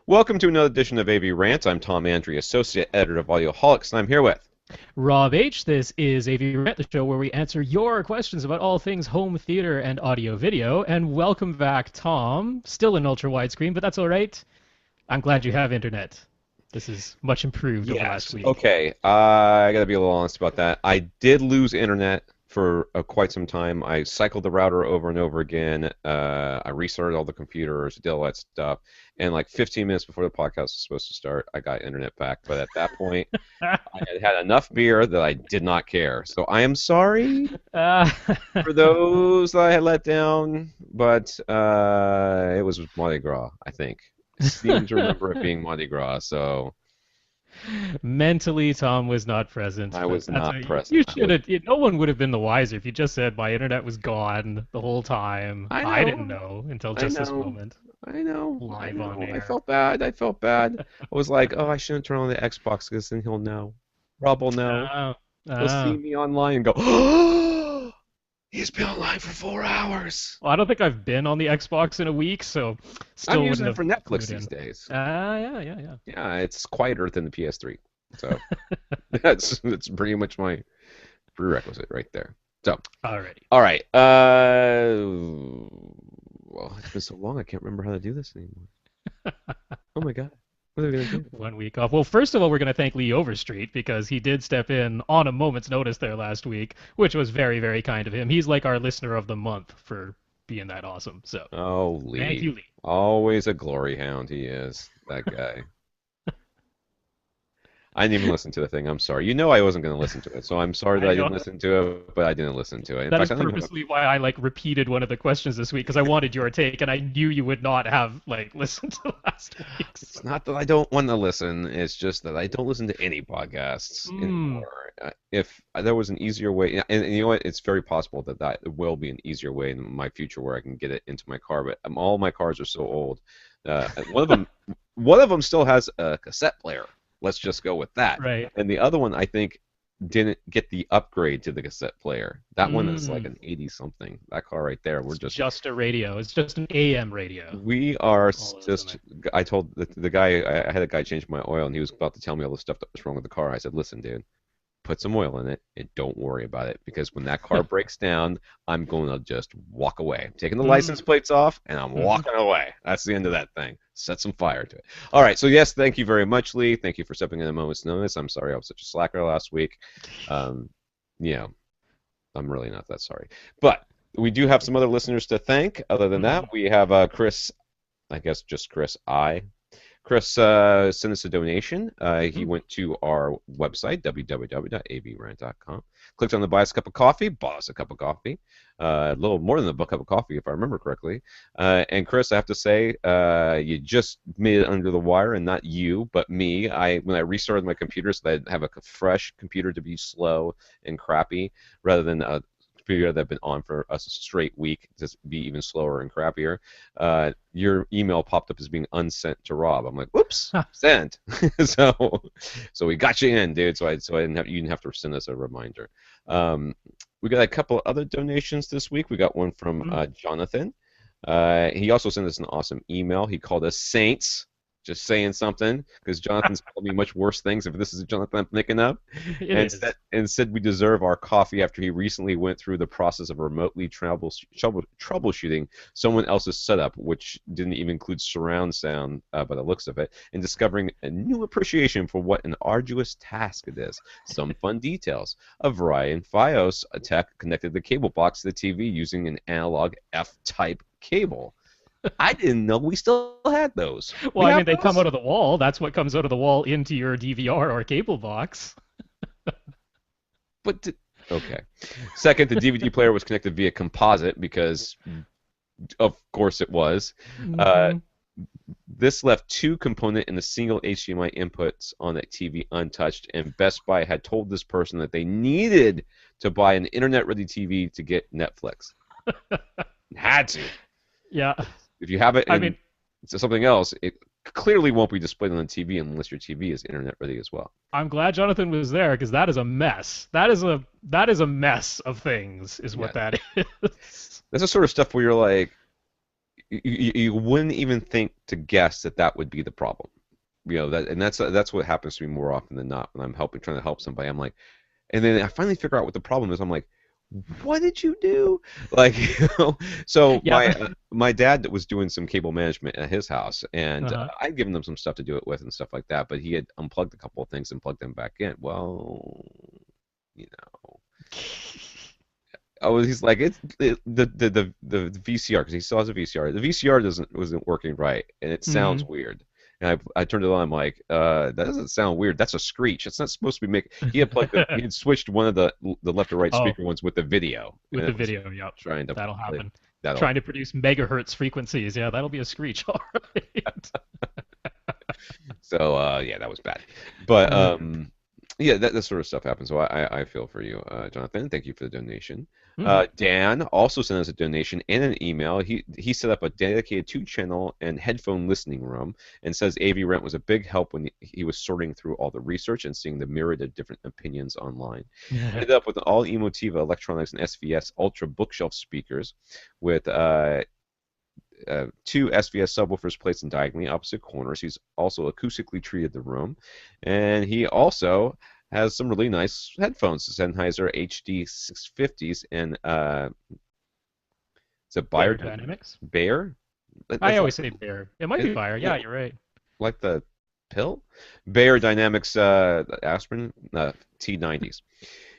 Welcome to another edition of AV Rant. I'm Tom Andry, Associate Editor of Audioholics, and I'm here with... Rob H. This is AV Rant, the show where we answer your questions about all things home theater and audio video. And welcome back, Tom. Still in ultra widescreen, but that's all right. I'm glad you have internet. This is much improved over last week. Okay. I gotta be a little honest about that. I did lose internet for quite some time. I cycled the router over and over again. I restarted all the computers, did all that stuff. And like 15 minutes before the podcast was supposed to start, I got internet back. But at that point, I had had enough beer that I did not care. So I am sorry for those that I had let down. But it was Mardi Gras, I think. I seem to remember it being Mardi Gras, so... Mentally, Tom was not present. I was not present. You should have. No one would have been the wiser if you just said my internet was gone the whole time. I didn't know until just this moment. I know. Live on air. I felt bad. I was like, oh, I shouldn't turn on the Xbox because then he'll know. Rob will know. He'll see me online and go, oh, he's been online for 4 hours. Well, I don't think I've been on the Xbox in a week, so still I'm using it for Netflix these days. Yeah. Yeah, it's quieter than the PS3. So that's pretty much my prerequisite right there. So, alrighty. All right. Well, it's been so long, I can't remember how to do this anymore. Oh my god. What are we going to do? 1 week off. Well, first of all, we're going to thank Lee Overstreet because he did step in on a moment's notice there last week, which was very, very kind of him. He's like our listener of the month for being that awesome. So, oh, Lee. Thank you, Lee. Always a glory hound, he is, that guy. I didn't even listen to the thing. I'm sorry. You know I wasn't going to listen to it, so I'm sorry that I didn't listen to it, but I didn't listen to it. In that fact, is purposely why I repeated one of the questions this week because I wanted your take, and I knew you would not have listened to last week's. It's not that I don't want to listen. It's just that I don't listen to any podcasts anymore. If there was an easier way, and you know what, it's very possible that will be an easier way in my future where I can get it into my car. But all my cars are so old. One of them still has a cassette player. Let's just go with that. Right. And the other one, I think, didn't get the upgrade to the cassette player. That one is like an 80-something. That car right there, we're just a radio. It's just an AM radio. We are just... I told the guy, I had a guy change my oil, and he was about to tell me all the stuff that was wrong with the car. I said, listen, dude, put some oil in it, and don't worry about it, because when that car breaks down, I'm going to just walk away. I'm taking the license plates off, and I'm walking away. That's the end of that thing. Set some fire to it. All right, so yes, thank you very much, Lee. Thank you for stepping in a moment's notice. I'm sorry I was such a slacker last week. Yeah, I'm really not that sorry. But we do have some other listeners to thank. Other than that, we have Kris, I guess just Kris I. Kris sent us a donation. He went to our website, www.avrant.com, clicked on the buy us a cup of coffee, bought us a cup of coffee, a little more than a cup of coffee, if I remember correctly. And Kris, I have to say, you just made it under the wire, and not you, but me. When I restarted my computer so that I'd have a fresh computer to be slow and crappy, rather than a computer that have been on for a straight week to be even slower and crappier. Your email popped up as being unsent to Rob. I'm like, whoops, sent. so we got you in, dude. So you didn't have to send us a reminder. We got a couple other donations this week. We got one from Jonathan. He also sent us an awesome email. He called us saints. Just saying something, because Jonathan's called me much worse things if this is Jonathan I'm thinking of. And said we deserve our coffee after he recently went through the process of remotely troubleshooting someone else's setup, which didn't even include surround sound by the looks of it, and discovering a new appreciation for what an arduous task it is. Some fun details. A Verizon Fios tech connected the cable box to the TV using an analog F-type cable. I didn't know we still had those. Well, I mean, they come out of the wall. That's what comes out of the wall into your DVR or cable box. But okay. Second, the DVD player was connected via composite because, of course, it was. This left two component and a single HDMI inputs on that TV untouched, and Best Buy had told this person that they needed to buy an internet-ready TV to get Netflix. Had to. Yeah. If you have it in something else, it clearly won't be displayed on the TV unless your TV is internet ready as well. I'm glad Jonathan was there because that is a mess. That is a mess of things, is what that is. That's the sort of stuff where you're like, you wouldn't even think to guess that that would be the problem. And that's what happens to me more often than not when I'm trying to help somebody. I'm like, and then I finally figure out what the problem is. I'm like, what did you do? Like, so Yeah. my dad was doing some cable management at his house, and Uh-huh. I'd given him some stuff to do it with and stuff like that, but he had unplugged a couple of things and plugged them back in. Well, you know, he's like the VCR, because he still has a VCR. The VCR wasn't working right, and it sounds Hmm. weird. And I turned it on. I'm like, that doesn't sound weird. That's a screech. It's not supposed to be making. He had switched one of the left or right Oh, speaker ones with the video, with and the it was video, yep. trying to That'll play happen. that'll. Trying to produce megahertz frequencies. Yeah, that'll be a screech, all right. So yeah, that was bad. But Uh, yeah, that sort of stuff happens. So I feel for you, Jonathan. Thank you for the donation. mhm. Dan also sent us a donation and an email. He set up a dedicated 2-channel and headphone listening room, and says AV Rent was a big help when he was sorting through all the research and seeing the myriad of different opinions online. Ended up with an all Emotiva electronics and SVS Ultra bookshelf speakers with 2 SVS subwoofers placed in diagonally opposite corners. He's also acoustically treated the room, and he also has some really nice headphones, the Sennheiser HD 650s, and it's a Bear Dynamics. Bayer. I That's always say bear. It might be fire. yeah, Yeah, you're right. like the pill. Bayer Dynamics aspirin T90s.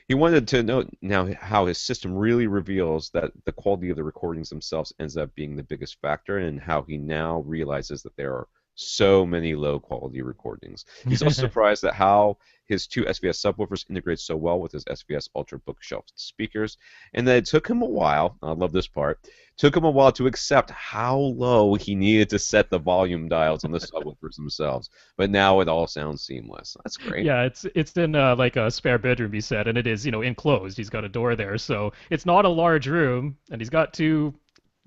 He wanted to know now how his system really reveals that the quality of the recordings themselves ends up being the biggest factor, and how he now realizes that there are so many low quality recordings. He's also surprised at how his 2 SVS subwoofers integrate so well with his SVS Ultra bookshelf speakers, and that it took him a while, I love this part, took him a while to accept how low he needed to set the volume dials on the subwoofers themselves. But now it all sounds seamless. That's great. Yeah, it's in like a spare bedroom, he said, and it is, enclosed. He's got a door there, so it's not a large room, and he's got two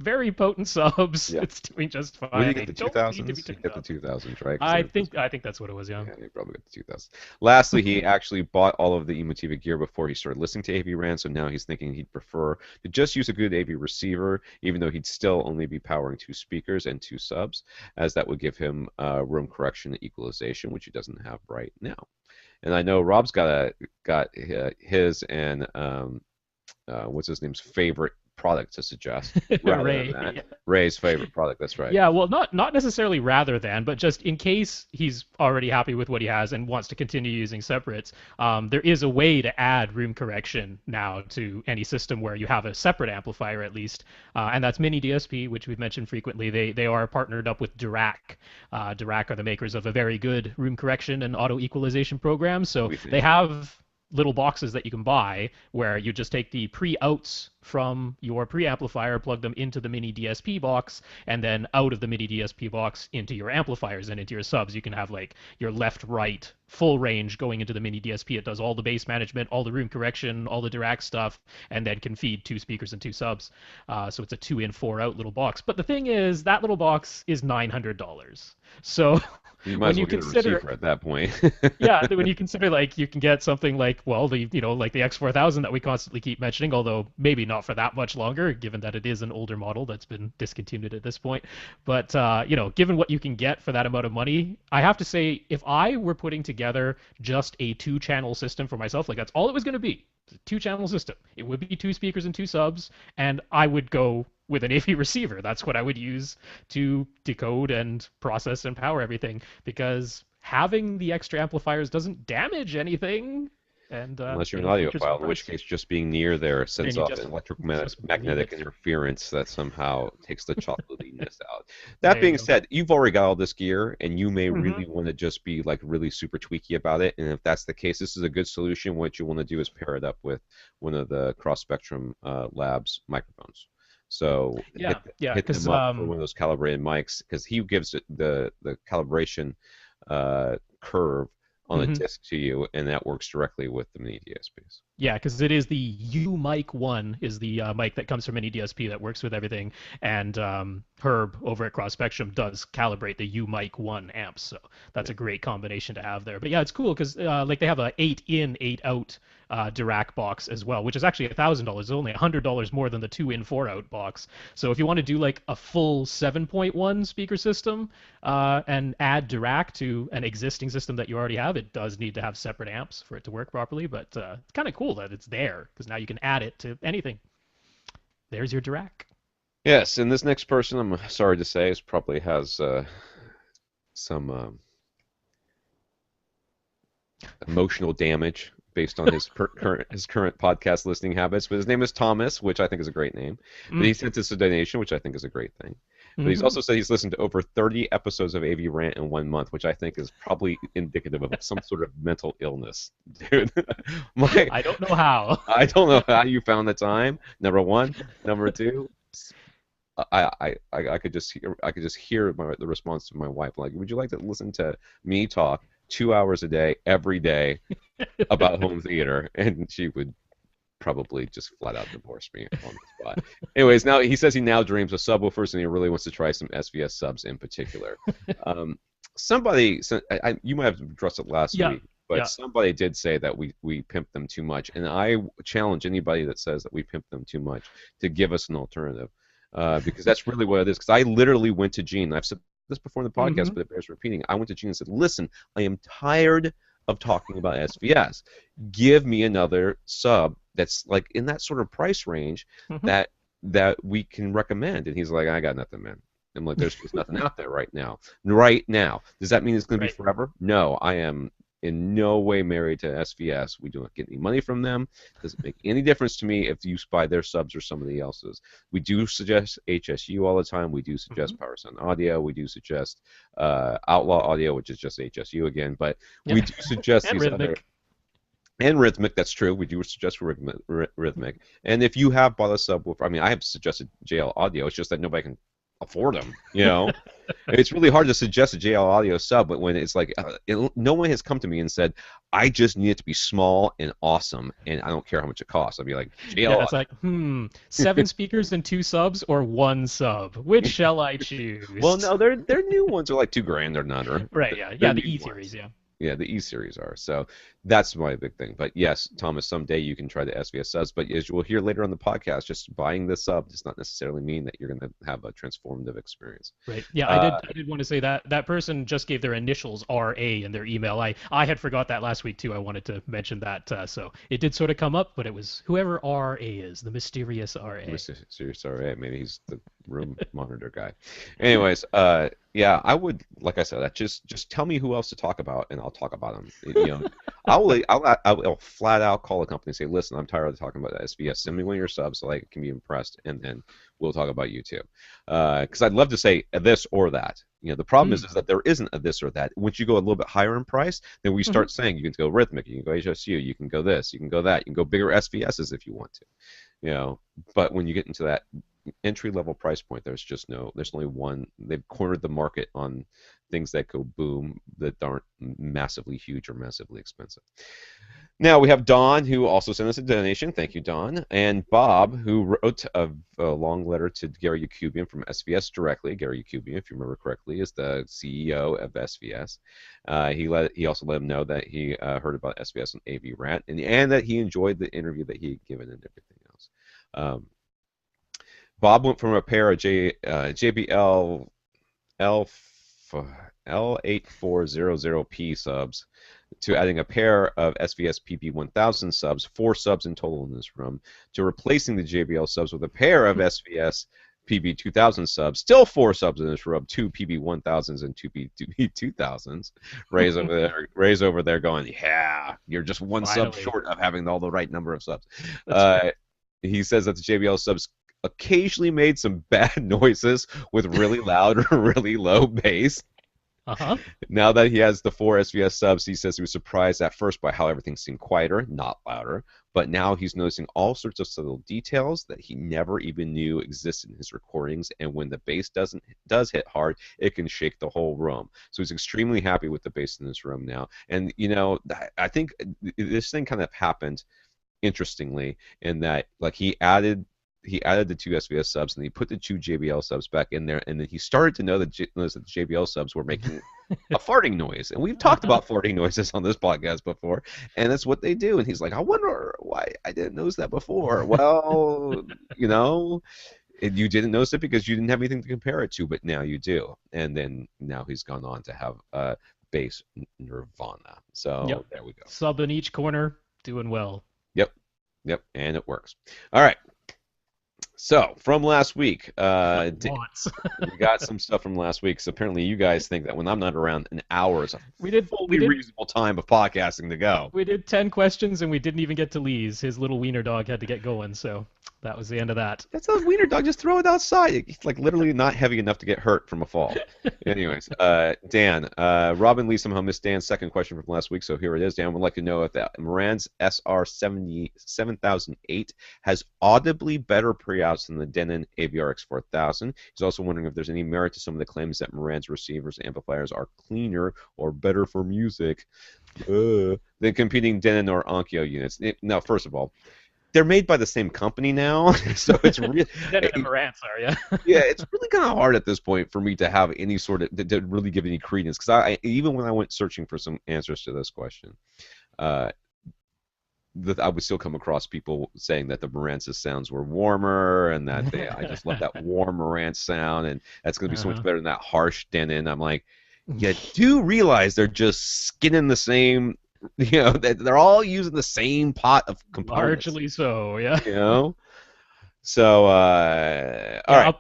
very potent subs. Yeah. It's doing just What do you fine. get, They the don't need to be 2000s? You turned get the up. 2000s, right? 'Cause I they're just think I think that's what it was, yeah. yeah, you probably got the 2000s. Lastly, he actually bought all of the Emotiva gear before he started listening to AV Rant, so now he's thinking he'd prefer to just use a good AV receiver, even though he'd still only be powering 2 speakers and 2 subs, as that would give him room correction and equalization, which he doesn't have right now. And I know Rob's got his and what's his name's favorite product to suggest, rather than Ray. that. Yeah. Ray's favorite product. That's right. Yeah, well, not necessarily rather than, but just in case he's already happy with what he has and wants to continue using separates, there is a way to add room correction now to any system where you have a separate amplifier at least, and that's Mini DSP, which we've mentioned frequently. They are partnered up with Dirac. Dirac are the makers of a very good room correction and auto equalization program, so We they think. have little boxes that you can buy where you just take the pre-outs from your preamplifier, plug them into the mini DSP box, and then out of the mini DSP box into your amplifiers and into your subs. You can have like your left, right, full range going into the mini DSP. It does all the bass management, all the room correction, all the Dirac stuff, and then can feed 2 speakers and 2 subs. So it's a 2 in, 4 out little box. But the thing is, that little box is $900. So You might when as you well get a consider receiver at that point. yeah, when you consider like you can get something like well the like the X4000 that we constantly keep mentioning, although maybe not for that much longer, given that it is an older model that's been discontinued at this point. But given what you can get for that amount of money, I have to say if I were putting together just a 2-channel system for myself, like that's all it was going to be, a 2-channel system. It would be 2 speakers and 2 subs, and I would go with an AV receiver. That's what I would use to decode and process and power everything because having the extra amplifiers doesn't damage anything, and Unless you're an features and audiophile, in which price. case just being near there Then sends you off an just believe electromagnetic it. interference that somehow takes the chocolatiness out. That There you being go. said, you've already got all this gear, and you may Hmm. really want to just be like really super tweaky about it. And if that's the case, this is a good solution. What you want to do is pair it up with one of the Cross Spectrum Labs microphones. So Yeah, yeah, hit because them up for one of those calibrated mics, because he gives it the calibration curve on a disc to you, and that works directly with the mini DSPs. Yeah, because it is the U mic one is the mic that comes from any DSP that works with everything, and Herb over at Cross Spectrum does calibrate the U mic one amps, so that's a great combination to have there. But yeah, it's cool because like they have a 8-in, 8-out Dirac box as well, which is actually $1,000. It's only $100 more than the 2-in, 4-out box. So if you want to do like a full 7.1 speaker system and add Dirac to an existing system that you already have, it does need to have separate amps for it to work properly. But it's kind of cool that it's there because now you can add it to anything. There's your Dirac. Yes, and this next person, I'm sorry to say, is probably has some emotional damage based on his current podcast listening habits. But his name is Thomas, which I think is a great name. But he sent us a donation, which I think is a great thing. But he's also said he's listened to over 30 episodes of AV Rant in 1 month, which I think is probably indicative of some sort of mental illness, dude. I don't know how. I don't know how you found the time. Number one, number two. I could just hear the response to my wife, like, would you like to listen to me talk 2 hours a day every day about home theater? And she would probably just flat out divorce me on the spot. Anyways, now he says he now dreams of subwoofers and he really wants to try some SVS subs in particular. Somebody sent, you might have addressed it last week, but somebody did say that we pimp them too much, and I challenge anybody that says that we pimp them too much to give us an alternative. Because that's really what it is. Because I literally went to Gene. I've said this before in the podcast, but it bears repeating. I went to Gene and said, listen, I am tired of talking about SVS. Give me another sub that's like in that sort of price range that we can recommend. And he's like, I got nothing, man. I'm like, there's just nothing out there right now. Right now. Does that mean it's going to be forever? No, I am in no way married to SVS. We don't get any money from them. Doesn't make any difference to me if you buy their subs or somebody else's. We do suggest HSU all the time. We do suggest PowerSound Audio. We do suggest Outlaw Audio, which is just HSU again. But we do suggest these other. And Rhythmic, that's true. We do suggest Rhythmic. And if you have bought a subwoofer, I mean, I have suggested JL Audio. It's just that nobody can afford them, you know. It's really hard to suggest a JL Audio sub, but when it's like no one has come to me and said, I just need it to be small and awesome, and I don't care how much it costs. I'd be like, JL. It's like, 7 speakers and 2 subs or 1 sub? Which shall I choose? Well, no, their new ones are like $2,000 or none. Right? Yeah, the E series, yeah. Yeah, the E series are. So that's my big thing. But yes, Thomas, someday you can try the SVS subs. But as you will hear later on the podcast, just buying the sub does not necessarily mean that you're going to have a transformative experience. Right. Yeah, I did want to say that person just gave their initials RA in their email. I had forgot that last week too. I wanted to mention that. So it did sort of come up, but it was whoever RA is, the mysterious RA. Mysterious RA. Maybe he's the room monitor guy. Anyways, yeah, I would, like I said, just tell me who else to talk about, and I'll talk about them. You know, I'll flat out call a company and say, listen, I'm tired of talking about SVS. Send me one of your subs so I can be impressed, and then we'll talk about you too. Because I'd love to say this or that. You know, the problem is that there isn't a this or that. Once you go a little bit higher in price, then we start saying you can go Rhythmic, you can go HSU, you can go this, you can go that, you can go bigger SVSs if you want to. You know, but when you get into that entry-level price point, there's only one. They've cornered the market on things that go boom that aren't massively huge or massively expensive. Now we have Don, who also sent us a donation. Thank you, Don. And Bob, who wrote a long letter to Gary Yakubian from SVS directly. Gary Yakubian, if you remember correctly, is the CEO of SVS. He also let him know that he heard about SVS and AV Rant, and that he enjoyed the interview that he had given and everything else. Bob went from a pair of JBL L8400P subs to adding a pair of SVS PP1000 subs, 4 subs in total in this room, to replacing the JBL subs with a pair of SVS PB2000 subs, still 4 subs in this room, 2 PB1000s and 2 PB2000s. Ray's over there going, yeah, you're just one sub short of having all the right number of subs. He says that the JBL subs occasionally made some bad noises with really loud or really low bass. Now that he has the 4 SVS subs, he says he was surprised at first by how everything seemed quieter, not louder, but now he's noticing all sorts of subtle details that he never even knew existed in his recordings, and when the bass does hit hard, it can shake the whole room. So he's extremely happy with the bass in this room now. And, you know, I think this thing kind of happened interestingly, in that like he added the two SVS subs and he put the two JBL subs back in there, and then he started to notice that the JBL subs were making a farting noise. And we've talked about farting noises on this podcast before, and that's what they do. And he's like, I wonder why I didn't notice that before. Well, you didn't notice it because you didn't have anything to compare it to, but now you do. And then now he's gone on to have bass Nirvana. So there we go. Sub in each corner, doing well. Yep, and it works. All right. So, from last week, we got some stuff from last week. So apparently you guys think that when I'm not around, an hour is a fully reasonable time of podcasting to go. We did 10 questions, and we didn't even get to Lee's. His little wiener dog had to get going, so that was the end of that. That's a wiener dog. Just throw it outside. It's like literally not heavy enough to get hurt from a fall. Anyways, Dan, Robin Lee somehow missed Dan's second question from last week, so here it is. Dan would like to know if the Marantz SR7008 has audibly better pre-outs than the Denon AVR-X4000. He's also wondering if there's any merit to some of the claims that Marantz receivers and amplifiers are cleaner or better for music than competing Denon or Onkyo units. Now, first of all, they're made by the same company now, so it's really Denon and Marantz are, yeah. Yeah, it's really kind of hard at this point for me to have any sort of to really give any credence, because I even when I went searching for some answers to this question, I would still come across people saying that the Marantz's sounds were warmer, and that I just love that warm Marantz sound, and that's going to be so much better than that harsh Denon. I'm like, you do realize they're just skinning the same. They're all using the same pot of components. Largely so, yeah. So, all right.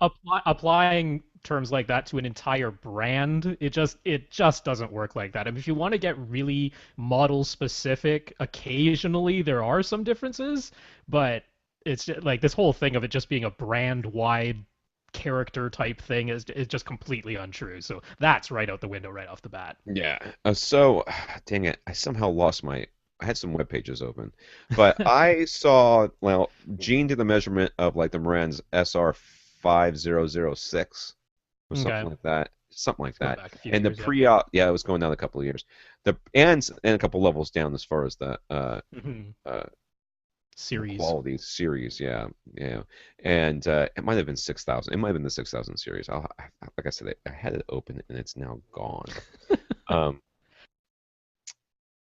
Applying terms like that to an entire brand, it just doesn't work like that. I mean, if you want to get really model specific, occasionally there are some differences, but it's just, like this whole thing of it just being a brand wide character type thing is just completely untrue. So that's right out the window right off the bat. Yeah. So, dang it, I somehow lost I had some web pages open, but I saw, Gene did the measurement of like the Marantz SR7006 or something like that. Something like that. And the pre-out, it was going down a couple of years. And a couple levels down as far as the series quality series, yeah. And it might have been 6000. It might have been the 6000 series. Like I said, I had it open and it's now gone.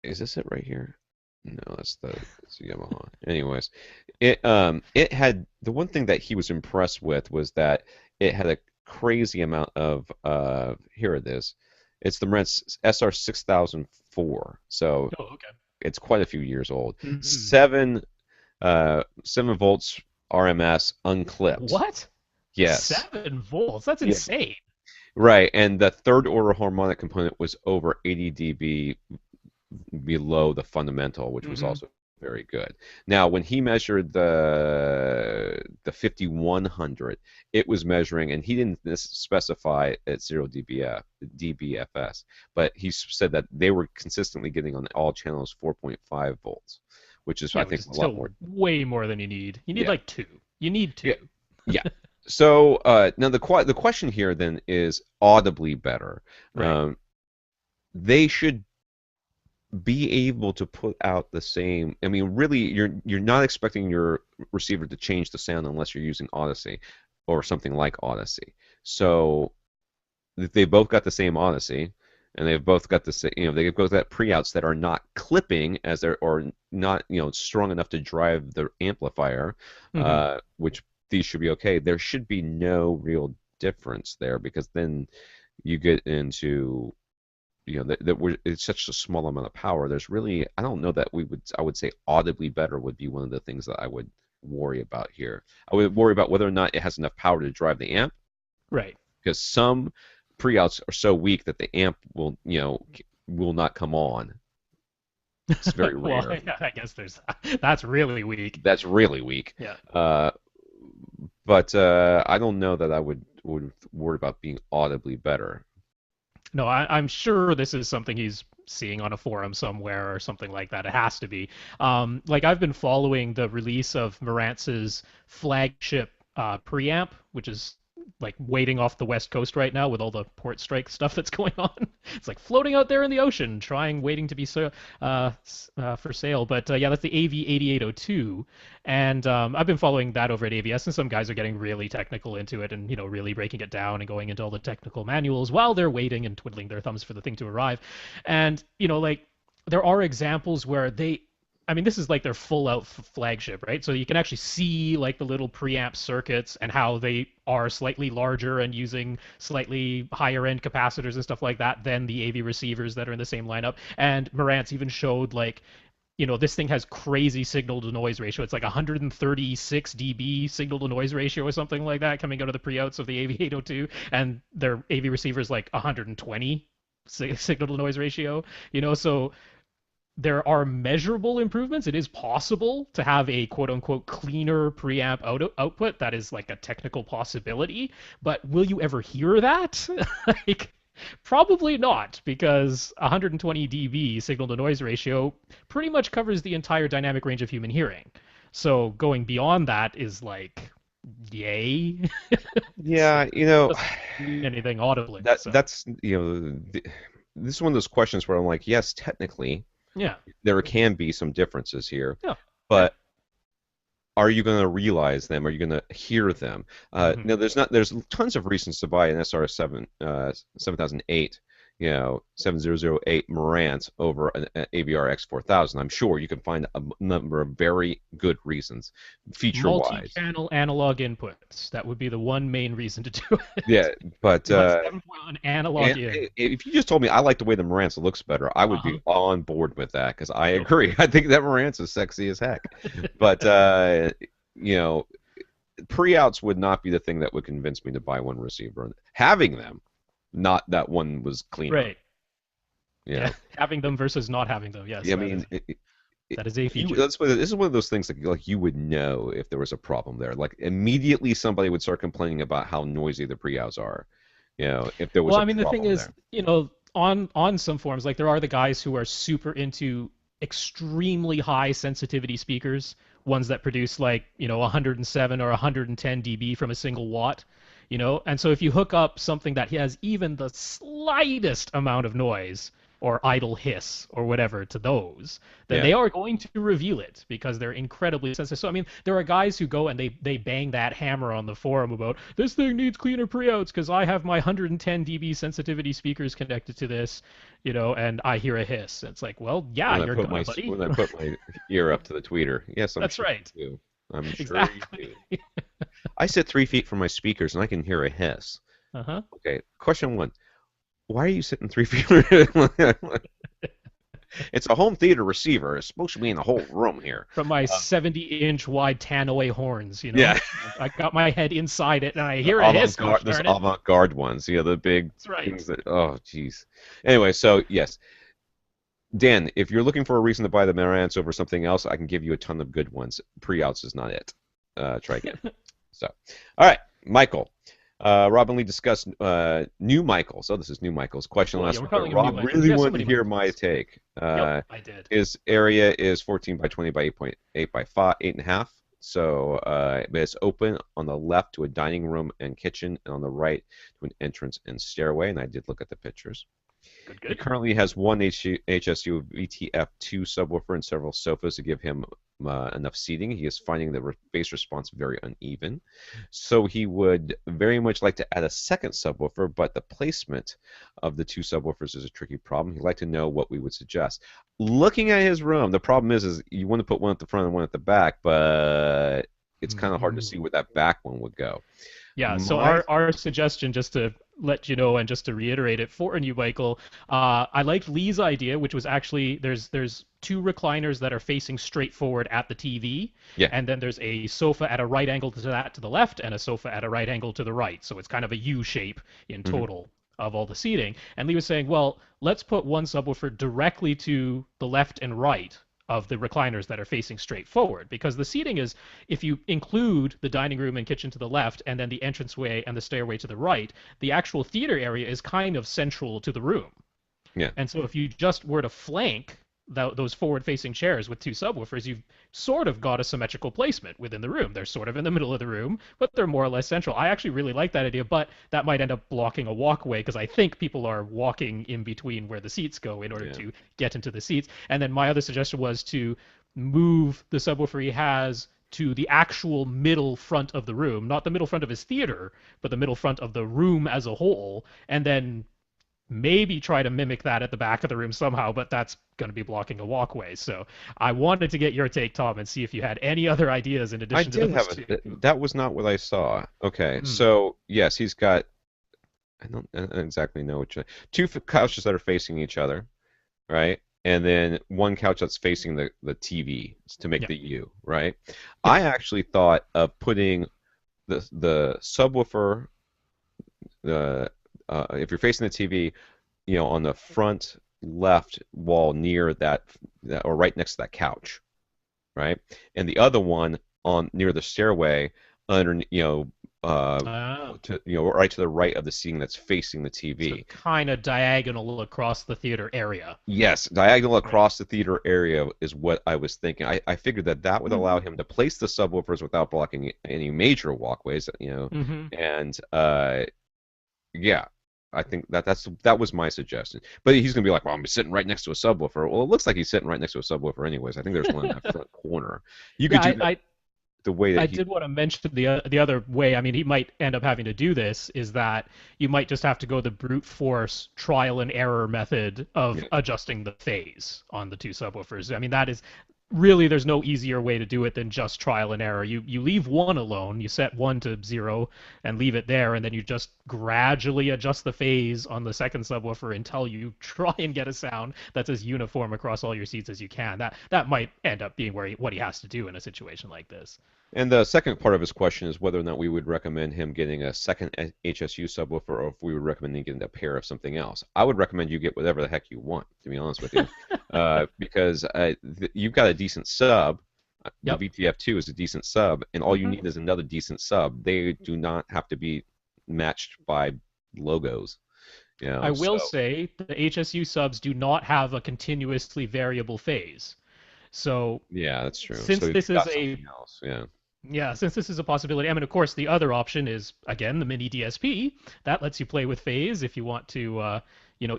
Is this it right here? No, that's the Yamaha. Anyways, it had the one thing that he was impressed with was that it had a crazy amount of here it is. It's the Marantz SR6004. So it's quite a few years old. 7 volts RMS unclipped. What? Yes. 7 volts? That's insane. Right, and the third order harmonic component was over 80 dB below the fundamental, which was also very good. Now, when he measured the 5100, it was measuring, and he didn't specify at 0 dBFS, but he said that they were consistently getting on all channels 4.5 volts. Which is, I think, a lot more. Way more than you need. You need like 2. You need 2. Yeah. So now the question here then is audibly better. Right. They should be able to put out the same. I mean, really, you're not expecting your receiver to change the sound unless you're using Odyssey or something like Odyssey. So they both got the same Odyssey. And they've both got the same, they've both got pre-outs that are not clipping or not, strong enough to drive the amplifier, which these should be okay. There should be no real difference there, because then you get into, it's such a small amount of power. There's really, I don't know that I would say audibly better would be one of the things that I would worry about here. I would worry about whether or not it has enough power to drive the amp. Right. Because some pre-outs are so weak that the amp will not come on. It's very rare. Well, I guess that's really weak. That's really weak. Yeah. But I don't know that I would worry about being audibly better. No, I'm sure this is something he's seeing on a forum somewhere or something like that. It has to be. Like I've been following the release of Marantz's flagship preamp, which is like waiting off the West Coast right now with all the port strike stuff that's going on. It's like floating out there in the ocean, waiting to be for sale. But yeah, that's the AV8802, and I've been following that over at AVS, and some guys are getting really technical into it, and really breaking it down and going into all the technical manuals while they're waiting and twiddling their thumbs for the thing to arrive. And like there are examples where I mean, this is like their full-out flagship, right? So you can actually see like the little preamp circuits and how they are slightly larger and using slightly higher-end capacitors and stuff like that than the AV receivers that are in the same lineup. And Marantz even showed like, this thing has crazy signal-to-noise ratio. It's like 136 dB signal-to-noise ratio or something like that coming out of the pre-outs of the AV802, and their AV receiver is like 120 signal-to-noise ratio. So there are measurable improvements. It is possible to have a quote-unquote cleaner preamp output. That is like a technical possibility. But will you ever hear that? Like, probably not, because 120 dB signal-to-noise ratio pretty much covers the entire dynamic range of human hearing. So going beyond that is like, yay. Yeah, anything audibly. That's this is one of those questions where I'm like, yes, technically, yeah, there can be some differences here, yeah, but are you going to realize them? Are you going to hear them? No, there's tons of reasons to buy an SR7008, 7008 Marantz over an AVR-X4000. I'm sure you can find a number of very good reasons, feature-wise. Multi-channel analog inputs. That would be the one main reason to do it. Yeah, but an analog in. If you just told me I like the way the Marantz looks better, I would be on board with that, because I agree. I think that Marantz is sexy as heck. But pre-outs would not be the thing that would convince me to buy one receiver. Having them, not that one was cleaner. Right. Yeah. Having them versus not having them. Yes. Yeah, I mean, that is a feature. This is one of those things that like you would know if there was a problem there. Like immediately somebody would start complaining about how noisy the pre-outs are. If there was. Well, I mean, the thing is, on some forums, like there are the guys who are super into extremely high sensitivity speakers, ones that produce like 107 or 110 dB from a single watt. And so if you hook up something that has even the slightest amount of noise or idle hiss or whatever to those, then they are going to reveal it because they're incredibly sensitive. So, I mean, there are guys who go and they bang that hammer on the forum about, this thing needs cleaner pre-outs because I have my 110 dB sensitivity speakers connected to this, and I hear a hiss. It's like, well, yeah, you're good, buddy. When I put my ear up to the tweeter. Yes, that's sure right. You do. I'm exactly. Sure you do. I sit 3 feet from my speakers and I can hear a hiss. Uh-huh. Okay, question 1. Why are you sitting 3 feet? It's a home theater receiver. It's supposed to be in the whole room here. From my 70-inch wide Tannoy horns, Yeah. I got my head inside it and I hear a hiss. Those avant-garde ones, the big things that. Oh, jeez. Anyway, so yes. Dan, if you're looking for a reason to buy the Marantz over something else, I can give you a ton of good ones. Pre-outs is not it. Try again. So, all right, Michael. Rob and Lee discussed new Michael. So this is new Michael's question last week. Rob really wanted to hear my take. Yep, I did. His area is 14 by 20 by 8.8 by 8.5. So it's open on the left to a dining room and kitchen, and on the right to an entrance and stairway. And I did look at the pictures. Good. He currently has one HSU VTF2 subwoofer and several sofas to give him enough seating. He is finding the bass response very uneven. So he would very much like to add a second subwoofer, but the placement of the 2 subwoofers is a tricky problem. He'd like to know what we would suggest. Looking at his room, the problem is you want to put one at the front and one at the back, but it's kind of hard to see where that back one would go. Yeah, so our suggestion, just to let you know and just to reiterate it for you, Michael, I liked Lee's idea, which was actually there's 2 recliners that are facing straight forward at the TV, and then there's a sofa at a right angle to that to the left and a sofa at a right angle to the right. So it's kind of a U shape in total of all the seating. And Lee was saying, well, let's put one subwoofer directly to the left and right of the recliners that are facing straight forward, because the seating is, if you include the dining room and kitchen to the left and then the entranceway and the stairway to the right, the actual theater area is kind of central to the room. Yeah. And so if you just were to flank those forward-facing chairs with two subwoofers, you've sort of got a symmetrical placement within the room. They're sort of in the middle of the room, but they're more or less central. I actually really like that idea, but that might end up blocking a walkway because I think people are walking in between where the seats go in order Yeah. to get into the seats. And then my other suggestion was to move the subwoofer he has to the actual middle front of the room, not the middle front of his theater, but the middle front of the room as a whole, and then maybe try to mimic that at the back of the room somehow, but that's going to be blocking a walkway. So I wanted to get your take, Tom, and see if you had any other ideas in I addition to did those have two. that was not what I saw. Okay, Hmm. so yes, he's got. I don't exactly know which. Two couches that are facing each other, right? And then one couch that's facing the TV to make Yeah. the U, right? Yeah. I actually thought of putting the subwoofer, the if you're facing the TV, on the front left wall near that or right next to that couch, right? And the other one on near the stairway under uh Ah. right to the right of the seating that's facing the So TV. kind of diagonal across the theater area. Yes, diagonal Right. across the theater area is what I was thinking. I figured that would allow Mm-hmm. him to place the subwoofers without blocking any major walkways, Mm-hmm. and yeah, I think that was my suggestion. But he's gonna be like, well, I'm sitting right next to a subwoofer. Well, it looks like he's sitting right next to a subwoofer anyways. I think there's one in that front corner. You Yeah, could do that the way I that he. did want to mention the other way. I mean, he might end up having to do this is that you might just have to go the brute force trial and error method of Yeah. adjusting the phase on the two subwoofers. I mean, that is really there's no easier way to do it than just trial and error. You leave one alone, you set one to 0 and leave it there, and then you just gradually adjust the phase on the second subwoofer until you try and get a sound that's as uniform across all your seats as you can. That might end up being what he has to do in a situation like this. And the second part of his question is whether or not we would recommend him getting a second HSU subwoofer, or if we would recommend him getting a pair of something else. I would recommend you get whatever the heck you want, to be honest with you, because you've got a decent sub. The Yep. VTF2 is a decent sub, and all you Hmm. need is another decent sub. They do not have to be matched by logos, I will so say the HSU subs do not have a continuously variable phase. So yeah, that's true. So since if this you've is got a something else, yeah. yeah, since this is a possibility, I mean, of course, the other option is again the mini DSP that lets you play with phase if you want to,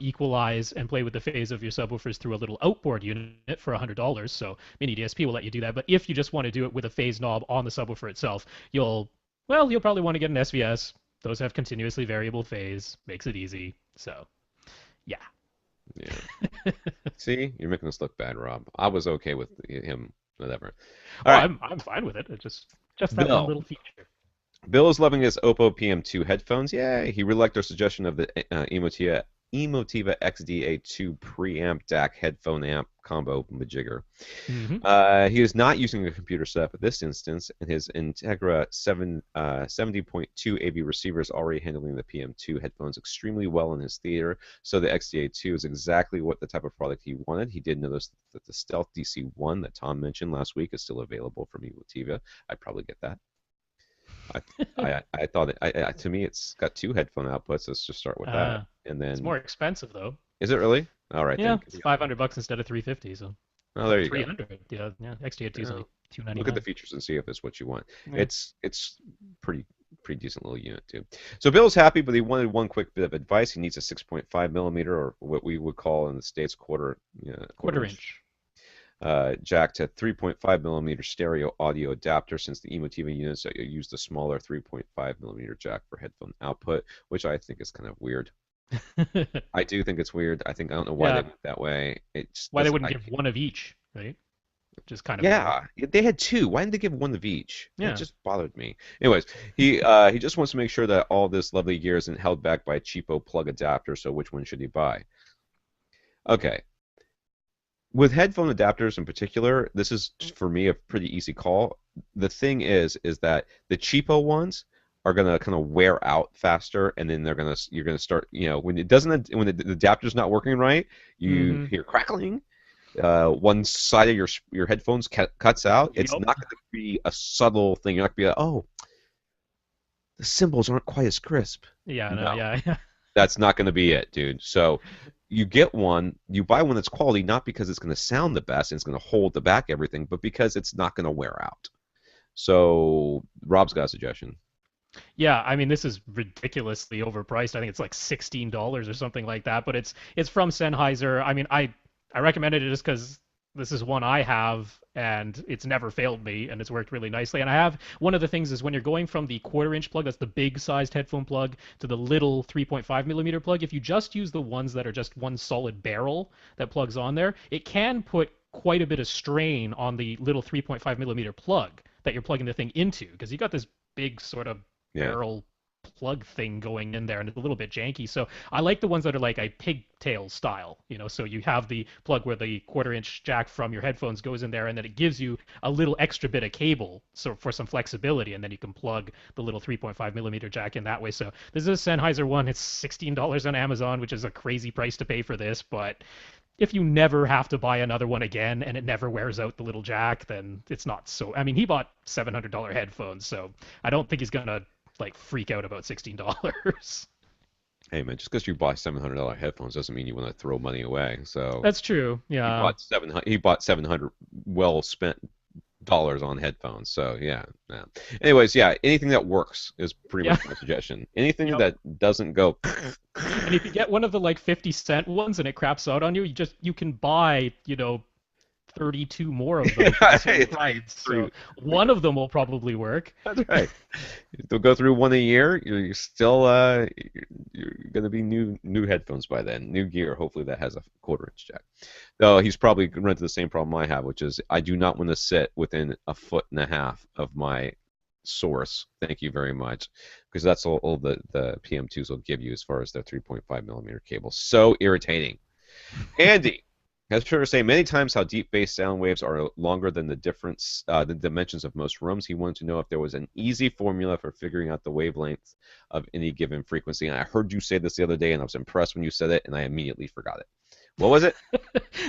equalize and play with the phase of your subwoofers through a little outboard unit for $100. So mini DSP will let you do that. But if you just want to do it with a phase knob on the subwoofer itself, you'll probably want to get an SVS. Those have continuously variable phase, makes it easy. So yeah. Yeah. See, you're making us look bad, Rob. I was okay with him, whatever. Oh, All right, I'm fine with it. It's just that one Bill. little feature. Bill is loving his Oppo PM2 headphones. Yay! He really liked our suggestion of the Emotiva XDA2 preamp DAC headphone amp combo majigger. Hmm. He is not using a computer setup at this instance, and his Integra 70.2 AV receiver is already handling the PM2 headphones extremely well in his theater, so the XDA2 is exactly what the type of product he wanted. He did notice that the Stealth DC1 that Tom mentioned last week is still available from Emotiva. I'd probably get that. I thought to me it's got two headphone outputs. Let's just start with that, Uh, and it's then more expensive though. is it really? All right Yeah, then. it's $500 instead of 350. So Oh, there you go. 300. Yeah, yeah. XT2 is Yeah. only Look at the 299. features and see if it's what you want. Yeah. It's pretty decent little unit too. So Bill's happy, but he wanted one quick bit of advice. He needs a 6.5 millimeter, or what we would call in the States quarter Quarter inch inch. jack to 3.5 millimeter stereo audio adapter, since the Emotiva units use the smaller 3.5 millimeter jack for headphone output, which I think is kind of weird. I do think it's weird. I don't know why they Yeah. went that way. It just Why they doesn't. wouldn't give one of each, right? Just kind of weird. Yeah, they had two. Why didn't they give one of each? It Yeah. just bothered me. Anyways, he just wants to make sure that all this lovely gear isn't held back by a cheapo plug adapter. So which one should he buy? Okay, with headphone adapters in particular, this is for me a pretty easy call. The thing is that the cheapo ones are gonna kind of wear out faster, and then you're gonna start, when the adapter's not working right, you Hmm. hear crackling. One side of your headphones cuts out. It's Yep. not going to be a subtle thing. You're not going to be like, oh, the cymbals aren't quite as crisp. Yeah. No. No, Yeah. Yeah. that's not going to be it, dude. So you get one, you buy one that's quality, not because it's going to sound the best and it's going to hold the back everything, but because it's not going to wear out. So Rob's got a suggestion. Yeah, I mean this is ridiculously overpriced. I think it's like $16 or something like that, but it's from Sennheiser. I mean, I recommended it just because this is one I have and it's never failed me and it's worked really nicely. And I have one of the things is when you're going from the 1/4 inch plug, that's the big sized headphone plug, to the little 3.5 millimeter plug, if you just use the ones that are just one solid barrel that plugs on there, it can put quite a bit of strain on the little 3.5 millimeter plug that you're plugging the thing into, because you got this big sort of barrel plug thing going in there and it's a little bit janky. So I like the ones that are like a pigtail style, so you have the plug where the 1/4 inch jack from your headphones goes in there and then it gives you a little extra bit of cable so for some flexibility, and then you can plug the little 3.5 millimeter jack in that way. So this is a Sennheiser one. It's $16 on Amazon, which is a crazy price to pay for this, but if you never have to buy another one again and it never wears out the little jack, then it's not so. I mean, he bought $700 headphones, so I don't think he's gonna like freak out about $16. Hey man, just because you bought $700 headphones doesn't mean you want to throw money away. So that's true. Yeah. He bought 700 well spent dollars on headphones. So yeah. Anyways, anything that works is pretty much my suggestion. Anything that doesn't go. And if you get one of the like 50-cent ones and it craps out on you, you can buy 32 more of them. Right. So one of them will probably work. That's right. They'll go through one a year. You're still you're gonna be new headphones by then. New gear. Hopefully that has a 1/4 inch jack. Though he's probably run into the same problem I have, which is I do not want to sit within 1.5 feet of my source. Thank you very much, because that's all the PM2s will give you as far as their 3.5 millimeter cable. So irritating. Andy has heard her say many times how deep bass sound waves are longer than the dimensions of most rooms. He wanted to know if there was an easy formula for figuring out the wavelength of any given frequency. And I heard you say this the other day, and I was impressed when you said it, and I immediately forgot it. What was it?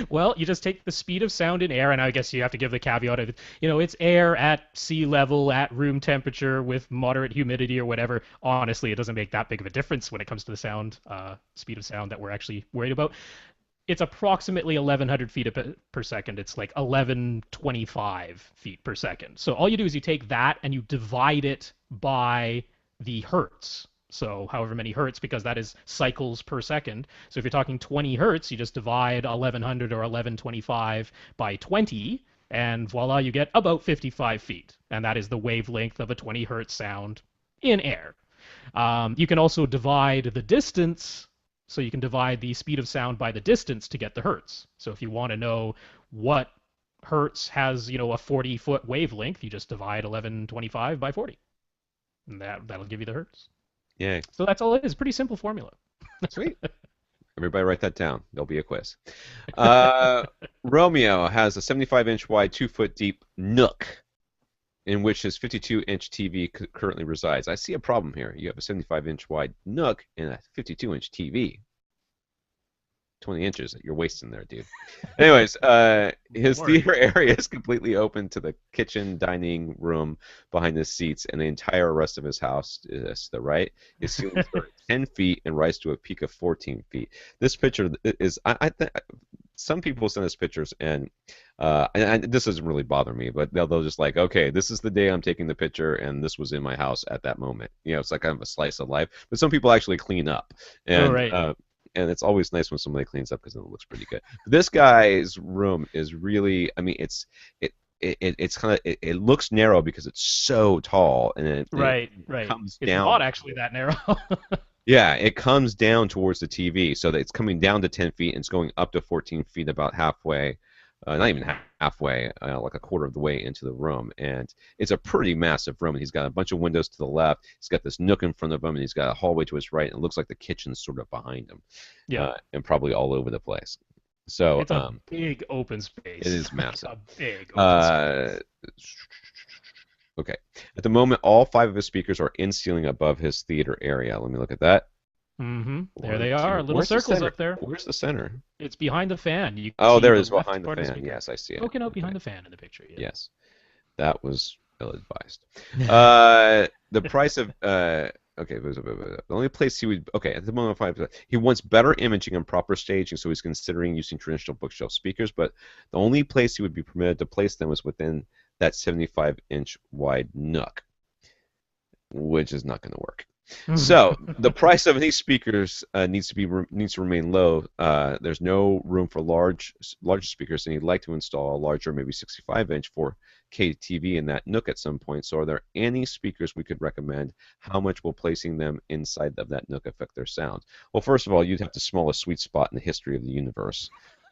Well, you just take the speed of sound in air, and I guess you have to give the caveat of, it's air at sea level, at room temperature, with moderate humidity or whatever. Honestly, it doesn't make that big of a difference when it comes to the sound, speed of sound that we're actually worried about. It's approximately 1,100 feet per second. It's like 1,125 feet per second. So all you do is you take that and you divide it by the hertz. So however many hertz, because that is cycles per second. So if you're talking 20 hertz, you just divide 1,100 or 1,125 by 20, and voila, you get about 55 feet. And that is the wavelength of a 20 hertz sound in air. You can also divide the distance. So you can divide the speed of sound by the distance to get the hertz. So if you want to know what hertz has, a 40-foot wavelength, you just divide 1,125 by 40. And that'll give you the hertz. Yeah. So that's all it is. Pretty simple formula. Sweet. Everybody write that down. There'll be a quiz. Romeo has a 75-inch wide, 2-foot deep nook in which his 52-inch TV currently resides. I see a problem here. You have a 75-inch wide nook and a 52-inch TV. 20 inches that you're wasting there, dude. Anyways, his theater area is completely open to the kitchen, dining room behind the seats, and the entire rest of his house is to the right. His ceiling starts 10 feet and rises to a peak of 14 feet. This picture is, I think, some people send us pictures, and this doesn't really bother me, but they'll just like, okay, this is the day I'm taking the picture, and this was in my house at that moment. It's like kind of a slice of life. But some people actually clean up, and and it's always nice when somebody cleans up because it looks pretty good. This guy's room is really, I mean, it's kind of, it looks narrow because it's so tall, and it comes down. It's not actually that narrow. Yeah, it comes down towards the TV, so that it's coming down to 10 feet and it's going up to 14 feet about halfway, not even halfway, like a quarter of the way into the room. And it's a pretty massive room, and he's got a bunch of windows to the left. He's got this nook in front of him, and he's got a hallway to his right, and it looks like the kitchen's sort of behind him. Yeah. And probably all over the place. So it's a big open space. It is massive. A big open space. Okay. At the moment, all 5 of his speakers are in ceiling above his theater area. Let me look at that. Mm-hmm. There they are, little circles up there. Where's the center? It's behind the fan. You can there it is, behind the fan. Yes, I see it. Poking out behind the fan in the picture. Yeah. Yes, that was ill-advised. The price of Okay, the only place he would okay at the moment he wants better imaging and proper staging, so he's considering using traditional bookshelf speakers. But the only place he would be permitted to place them was within that 75-inch wide nook, which is not going to work. So the price of these speakers needs to remain low. There's no room for larger speakers, and he'd like to install a larger, maybe 65-inch 4K TV in that nook at some point. So are there any speakers we could recommend? How much will placing them inside of that nook affect their sound? Well, first of all, you'd have the smallest sweet spot in the history of the universe.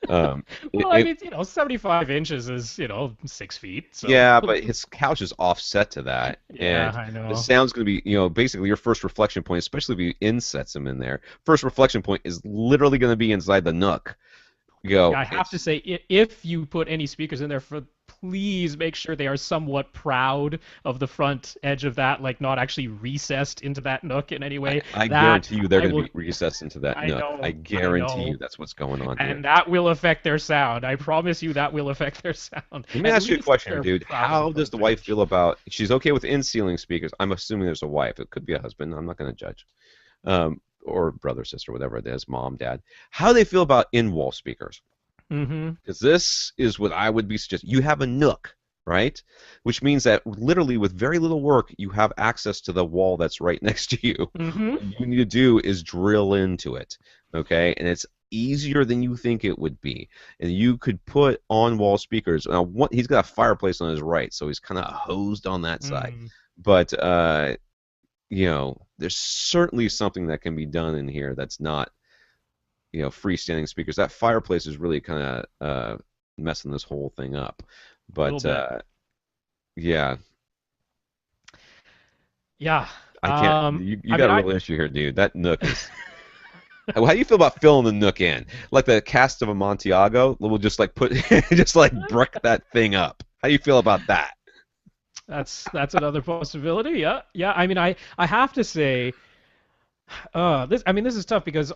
Well, I mean, 75 inches is, 6 feet. So. Yeah, but his couch is offset to that. Yeah, and I know. The sound's going to be, basically your first reflection point, especially if you insets him in there. First reflection point is literally going to be inside the nook. Yeah, I have to say, if you put any speakers in there, please make sure they are somewhat proud of the front edge of that, like not actually recessed into that nook in any way. I guarantee you they're going to be recessed into that nook. I guarantee you that's what's going on here. And that will affect their sound. I promise you that will affect their sound. Let me ask you a question, dude. How does the wife feel about... She's okay with in-ceiling speakers. I'm assuming there's a wife. It could be a husband. I'm not going to judge. Or brother, sister, whatever it is, mom, dad. How do they feel about in-wall speakers? Because this is what I would be suggesting. You have a nook, right? Which means that literally with very little work, you have access to the wall that's right next to you. What you need to do is drill into it, okay? And it's easier than you think it would be. And you could put on-wall speakers. Now, he's got a fireplace on his right, so he's kind of hosed on that side. But, there's certainly something that can be done in here that's not freestanding speakers. That fireplace is really kind of messing this whole thing up. But yeah. I can't. You got a real issue here, dude. That nook is. How do you feel about filling the nook in, like the cast of Amontillado? We'll just like brick that thing up. How do you feel about that? That's another possibility. Yeah. I mean, I have to say, this is tough because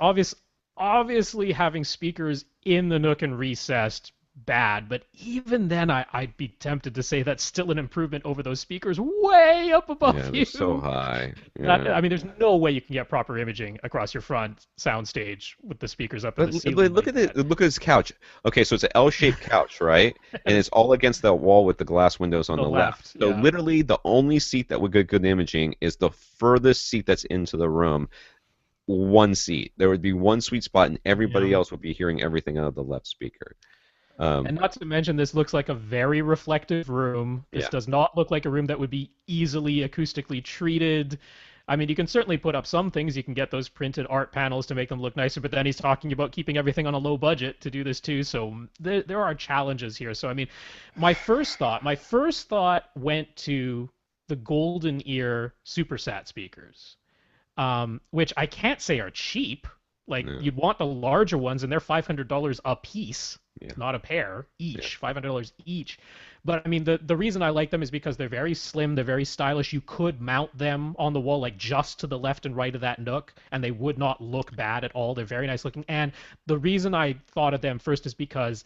obviously having speakers in the nook and recessed, bad, but even then I'd be tempted to say that's still an improvement over those speakers way up above you. They're so high. Yeah. There's no way you can get proper imaging across your front soundstage with the speakers up in the ceiling. But look at it. Look at this couch. Okay, so it's an L-shaped couch, right? And it's all against that wall with the glass windows on the left. So literally the only seat that would get good imaging is the furthest seat that's into the room. One seat. There would be one sweet spot, and everybody else would be hearing everything out of the left speaker. And not to mention, this looks like a very reflective room. This does not look like a room that would be easily acoustically treated. I mean, you can certainly put up some things. You can get those printed art panels to make them look nicer, but then he's talking about keeping everything on a low budget to do this too. So there are challenges here. So I mean, my first thought went to the Golden Ear SuperSat speakers. Which I can't say are cheap. Like, you'd want the larger ones, and they're $500 a piece, not a pair, each, $500 each. But, I mean, the reason I like them is because they're very slim, they're very stylish. You could mount them on the wall, like, just to the left and right of that nook, and they would not look bad at all. They're very nice looking. And the reason I thought of them first is because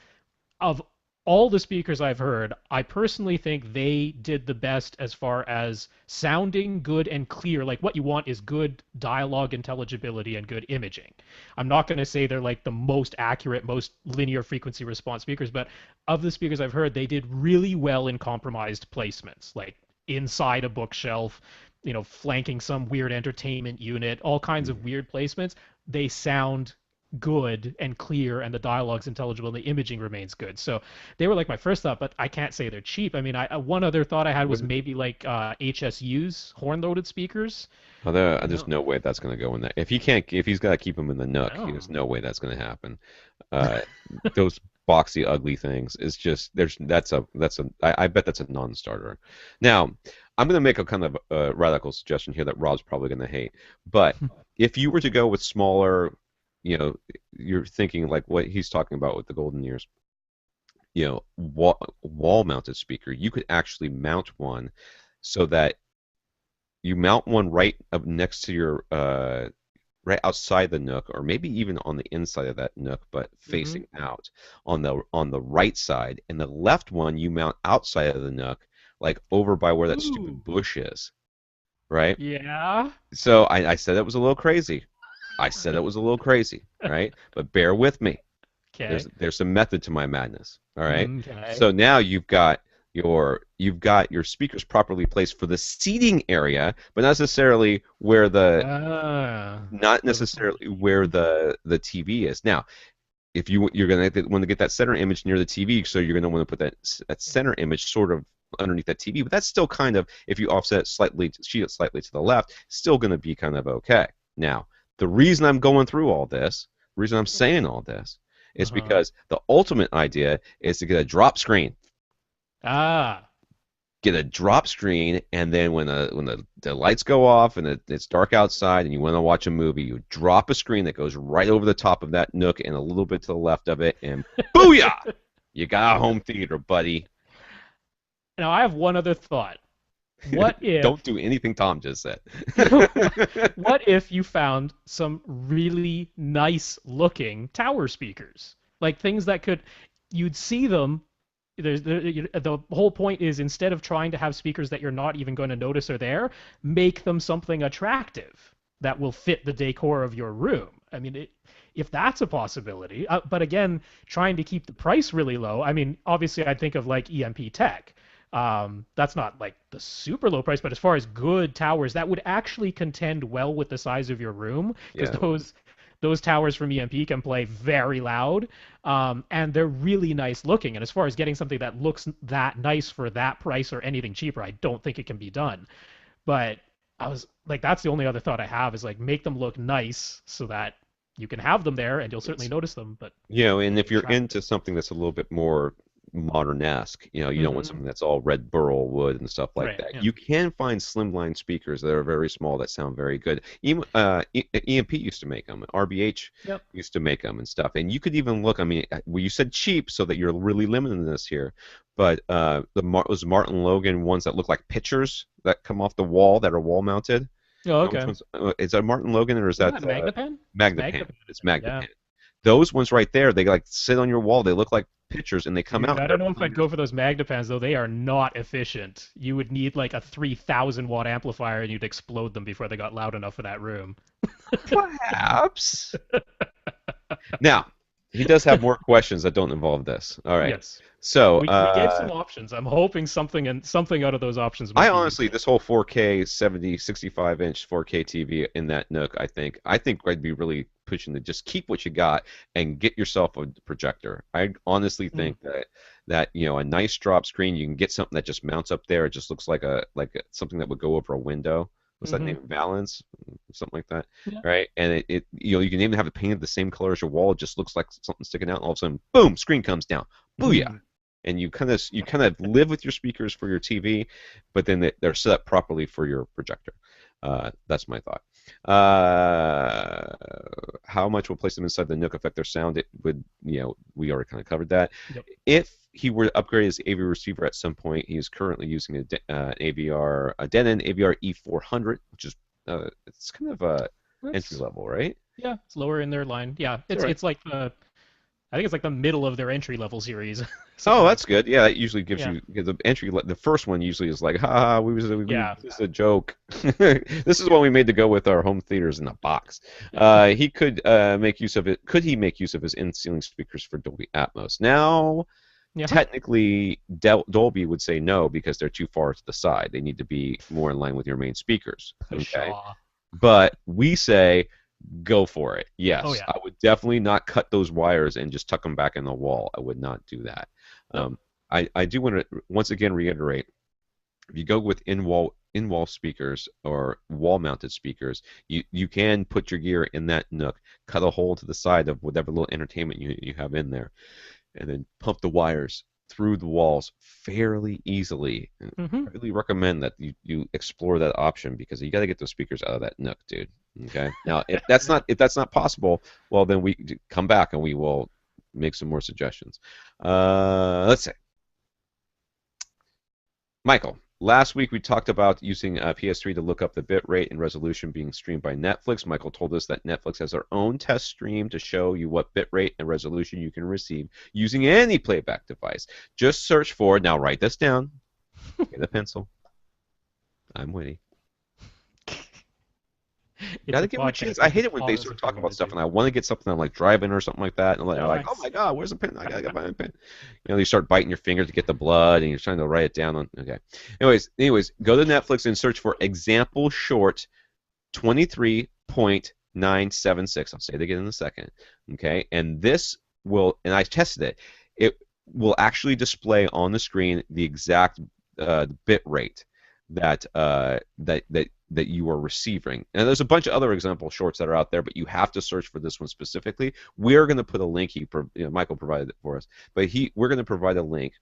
of all the speakers I've heard, I personally think they did the best as far as sounding good and clear. Like, what you want is good dialogue intelligibility and good imaging. I'm not going to say they're like the most accurate, most linear frequency response speakers, but of the speakers I've heard, they did really well in compromised placements, like inside a bookshelf, flanking some weird entertainment unit, all kinds of weird placements. They sound good and clear, and the dialogue's intelligible, and the imaging remains good. So they were like my first thought, but I can't say they're cheap. I mean, one other thought I had was maybe like HSU's horn-loaded speakers. Oh, there's no way that's going to go in there. If he's got to keep them in the nook, there's no way that's going to happen. Those boxy, ugly things is just I bet that's a non-starter. Now, I'm going to make a kind of radical suggestion here that Rob's probably going to hate, but if you were to go with smaller, you're thinking like what he's talking about with the Golden Ears, wall-mounted speaker, you could actually mount one so that you mount one right up next to your right outside the nook, or maybe even on the inside of that nook, but facing out on the right side, and the left one you mount outside of the nook, like over by where that stupid bush is. right? Yeah. So I said it was a little crazy. I said it was a little crazy, right? But bear with me. Okay. There's some method to my madness. All right. Okay. So now you've got your speakers properly placed for the seating area, but not necessarily where the Ah. not The- necessarily where the TV is. Now, if you're going to want to get that center image near the TV, so you're going to want to put that center image sort of underneath that TV, but that's still kind of, if you offset it slightly, sheet it slightly to the left, still going to be kind of okay. Now, the reason I'm going through all this, the reason I'm saying all this, is Uh-huh. because the ultimate idea is to get a drop screen. Ah. Get a drop screen, and then when the lights go off and it's dark outside and you want to watch a movie, you drop a screen that goes right over the top of that nook and a little bit to the left of it, and booyah! You got a home theater, buddy. Now I have one other thought. What if Don't do anything Tom just said. what if you found some really nice looking tower speakers? Like things that you'd see them. The whole point is, instead of trying to have speakers that you're not even going to notice are there, make them something attractive that will fit the decor of your room. I mean, if that's a possibility, but again, trying to keep the price really low. I mean, obviously, I'd think of like EMP Tech. That's not like the super low price, but as far as good towers, that would actually contend well with the size of your room, because Yeah. those towers from EMP can play very loud, and they're really nice looking. And as far as getting something that looks that nice for that price or anything cheaper, I don't think it can be done. But I was like, that's the only other thought I have, is like make them look nice so that you can have them there and you'll certainly notice them. But And if you're attractive. into something that's a little bit more modern-esque, you don't want Mm-hmm. something that's all red burl wood and stuff like Right. that. Yeah. You can find slimline speakers that are very small that sound very good. EMP used to make them. RBH Yep. used to make them and stuff. And you could even look. I mean, well, you said cheap, so that you're really limiting this here. But those Martin Logan ones that look like pictures that come off the wall that are wall mounted. Oh, Which okay. ones? Is that Martin Logan or is Isn't that that Magnapan? It's Magnapan? Magnapan. It's Yeah. Magnapan. Those ones right there, they like sit on your wall. They look like pictures, and they come Dude, out. I don't know if I'd go for those Magnapans though. They are not efficient. You would need like a 3,000 watt amplifier and you'd explode them before they got loud enough for that room. Perhaps. Now, he does have more questions that don't involve this. All right. Yes. So, We gave some options. I'm hoping something out of those options might I be honestly, useful. this whole 4K 65-inch 4K TV in that Nook, I think I'd be really pushing to just keep what you got and get yourself a projector. I honestly Mm. think that a nice drop screen, you can get something that just mounts up there. It just looks like something that would go over a window. What's that Mm-hmm. name? Valance, something like that, Yeah. right? And you can even have it painted the same color as your wall. It just looks like something sticking out, and all of a sudden, boom, screen comes down, booyah! Mm. And you kind of live with your speakers for your TV, but then they're set up properly for your projector. That's my thought. How much will place them inside the Nook affect their sound? It would, we already kind of covered that. Yep. If he were to upgrade his AV receiver at some point, he is currently using a Denon AVR-E4000, which is it's kind of a entry That's, level, right? yeah, it's lower in their line. Yeah, All right. it's like I think it's like the middle of their entry level series. Oh, Something like that's good. Yeah, that usually gives Yeah. you because the entry. The first one usually is like, ha, Yeah. this is a joke. This is what we made to go with our home theaters in a box. He could make use of it. Could he make use of his in-ceiling speakers for Dolby Atmos? Now, Yeah. technically, Dolby would say no because they're too far to the side. They need to be more in line with your main speakers. Okay, Pshaw. but we say go for it. Yes, Oh, yeah. I would definitely not cut those wires and just tuck them back in the wall. I would not do that. Nope. I do want to once again reiterate: if you go with in-wall speakers or wall-mounted speakers, you can put your gear in that Nook, cut a hole to the side of whatever little entertainment you have in there, and then pump the wires through the walls fairly easily. Mm-hmm. I really recommend that you explore that option because you got to get those speakers out of that Nook, dude. Okay. Now, if that's not possible, well then we come back and we will make some more suggestions. Let's see. Michael, last week we talked about using PS3 to look up the bit rate and resolution being streamed by Netflix. Michael told us that Netflix has their own test stream to show you what bit rate and resolution you can receive using any playback device. Just search now write this down, get a pencil. I'm witty. It's Gotta a give them a chance. podcast. I You can hate it when they pause start if you talking about want stuff to. and I want to get something I'm like driving or something like that, and they're like, "Oh my God, where's the pen? I gotta get my pen." You start biting your finger to get the blood, and you're trying to write it down on. Okay. Anyways, go to Netflix and search for example short 23.976. I'll say it again in a second. Okay, and this will, and I tested it. It will actually display on the screen the exact bit rate that you are receiving. And there's a bunch of other example shorts that are out there, but you have to search for this one specifically. We're going to put a link. Michael provided it for us, but we're going to provide a link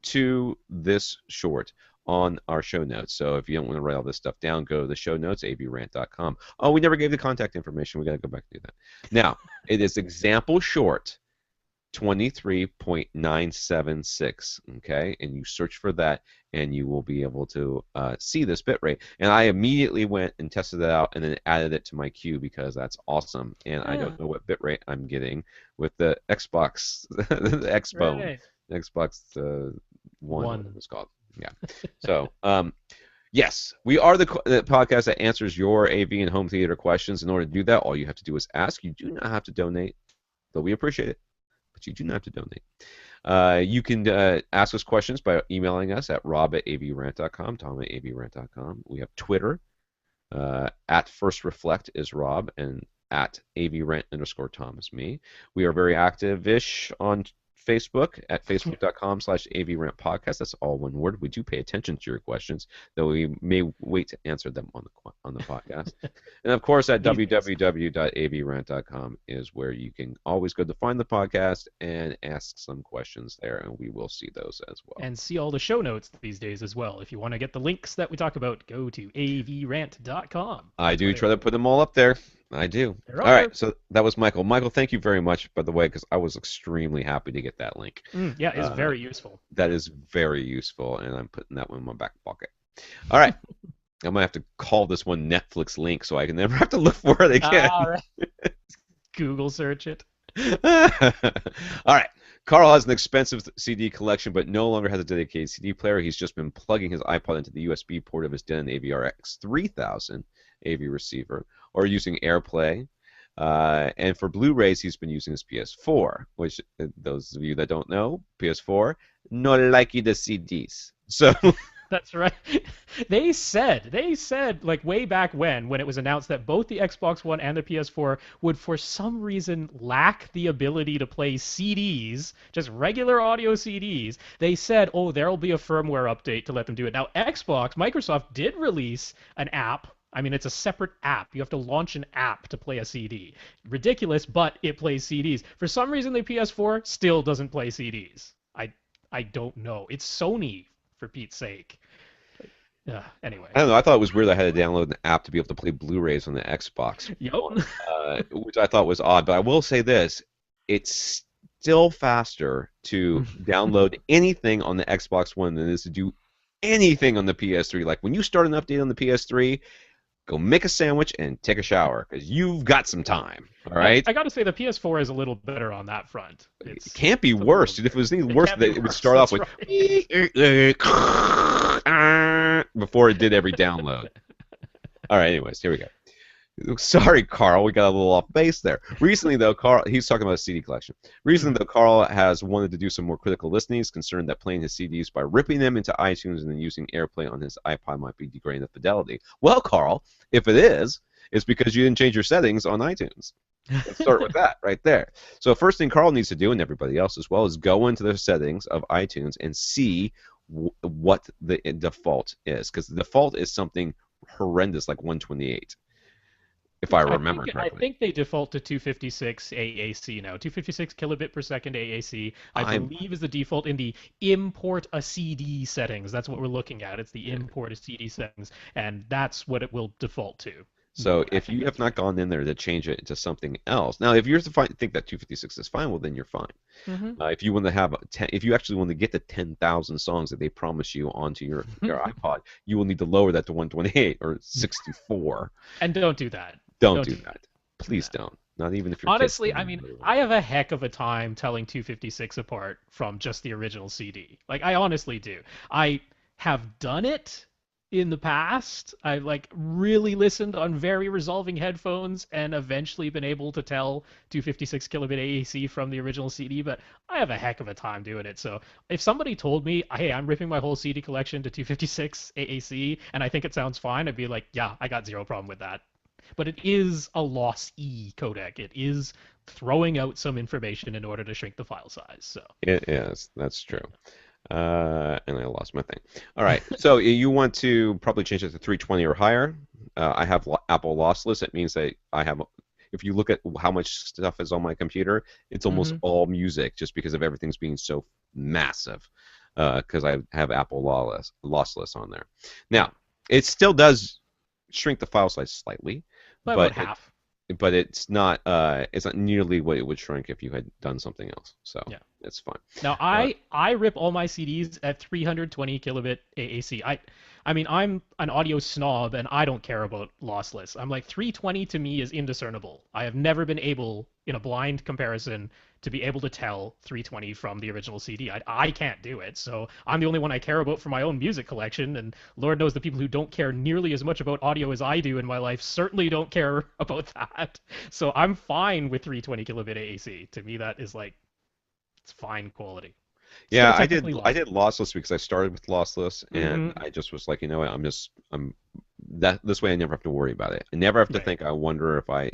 to this short on our show notes. So if you don't want to write all this stuff down, go to the show notes, avrant.com. Oh, we never gave the contact information. We got to go back and do that. Now, it is example short 23.976, okay? And you search for that, and you will be able to see this bit rate. And I immediately went and tested it out and then added it to my queue because that's awesome. And I don't know what bit rate I'm getting with the Xbox, the Xbone, Right. Xbox One, whatever it's called. Yeah. So, yes, we are the podcast that answers your AV and home theater questions. In order to do that, all you have to do is ask. You do not have to donate, though we appreciate it. But you do not have to donate. You can ask us questions by emailing us at rob@avrant.com, tom@avrant.com. We have Twitter. At First Reflect is Rob, and at avrant_tom is me. We are very active-ish on Facebook at facebook.com/avrantpodcast. That's all one word. We do pay attention to your questions, though we may wait to answer them on the podcast. And of course, at www.avrant.com is where you can always go to find the podcast and ask some questions there, and we will see those as well. And see all the show notes these days as well. If you want to get the links that we talk about, go to avrant.com. I do try to put them all up there. I do. All right, so that was Michael. Michael, thank you very much, by the way, because I was extremely happy to get that link. Yeah, it's very useful. That is very useful, and I'm putting that one in my back pocket. All right. I might have to call this one Netflix link so I can never have to look for it again. All right. Google search it. All right. Karl has an expensive CD collection, but no longer has a dedicated CD player. He's just been plugging his iPod into the USB port of his Denon AVR-X4000 AV receiver, or using AirPlay. And for Blu-rays, he's been using his PS4, which, those of you that don't know, PS4, no likey the CDs. So... That's right. They said, like way back when it was announced that both the Xbox One and the PS4 would for some reason lack the ability to play CDs, just regular audio CDs, they said, oh, there'll be a firmware update to let them do it. Now, Microsoft did release an app. I mean, it's a separate app. You have to launch an app to play a CD. Ridiculous, but it plays CDs. For some reason, the PS4 still doesn't play CDs. I don't know. It's Sony, for Pete's sake. Anyway. I don't know. I thought it was weird I had to download an app to be able to play Blu-rays on the Xbox. Yep. Which I thought was odd. But I will say this. It's still faster to download anything on the Xbox One than it is to do anything on the PS3. Like, when you start an update on the PS3, go make a sandwich and take a shower, because you've got some time. All right. I got to say the PS4 is a little better on that front. It can't be worse. If it was anything worse, it would start off with before it did every download. All right. Anyways, here we go. Sorry, Karl, we got a little off base there. Recently, though, Karl, he's talking about a CD collection. Recently, though, Karl has wanted to do some more critical listening. He's concerned that playing his CDs by ripping them into iTunes and then using AirPlay on his iPod might be degrading the fidelity. Well, Karl, if it is, it's because you didn't change your settings on iTunes. Let's start with that right there. So first thing Karl needs to do, and everybody else as well, is go into the settings of iTunes and see what the default is, because the default is something horrendous like 128. If I remember correctly. I think they default to 256 AAC now. 256 kilobit per second AAC, I believe, is the default in the import a CD settings. That's what we're looking at. It's the import a CD settings, and that's what it will default to. So if you have not gone in there to change it to something else, now if you're to think that 256 is fine, well then you're fine. If you want to have if you actually want to get the 10,000 songs that they promise you onto your iPod, you will need to lower that to 128 or 64. And don't do that. Don't do that. Please don't. Not even if you're honestly, I mean, I have a heck of a time telling 256 apart from just the original CD. Like, I honestly do. I have done it in the past. I've like really listened on very resolving headphones and eventually been able to tell 256 kilobit AAC from the original CD, but I have a heck of a time doing it. So if somebody told me, hey, I'm ripping my whole CD collection to 256 AAC and I think it sounds fine, I'd be like, yeah, I got zero problem with that. But it is a loss E codec. It is throwing out some information in order to shrink the file size. So It is. That's true. And I lost my thing. All right. So you want to probably change it to 320 or higher. I have Apple lossless. It means that I have. If you look at how much stuff is on my computer, it's almost all music, just because of everything's being so massive. Because I have Apple lossless on there. Now, it still does shrink the file size slightly, by about half. But it's not nearly what it would shrink if you had done something else. So yeah, it's fine. Now I rip all my CDs at 320 kilobit AAC. I mean, I'm an audio snob and I don't care about lossless. I'm like 320 to me is indiscernible. I have never been able, in a blind comparison, to be able to tell 320 from the original CD. I can't do it. So I'm the only one I care about for my own music collection. And Lord knows the people who don't care nearly as much about audio as I do in my life certainly don't care about that. So I'm fine with 320 kilobit AAC. To me, that is like, it's fine quality. Yeah, I did lossless because I started with lossless, and I just was like, you know what, I'm that this way I never have to worry about it. I never have to think. I wonder if I,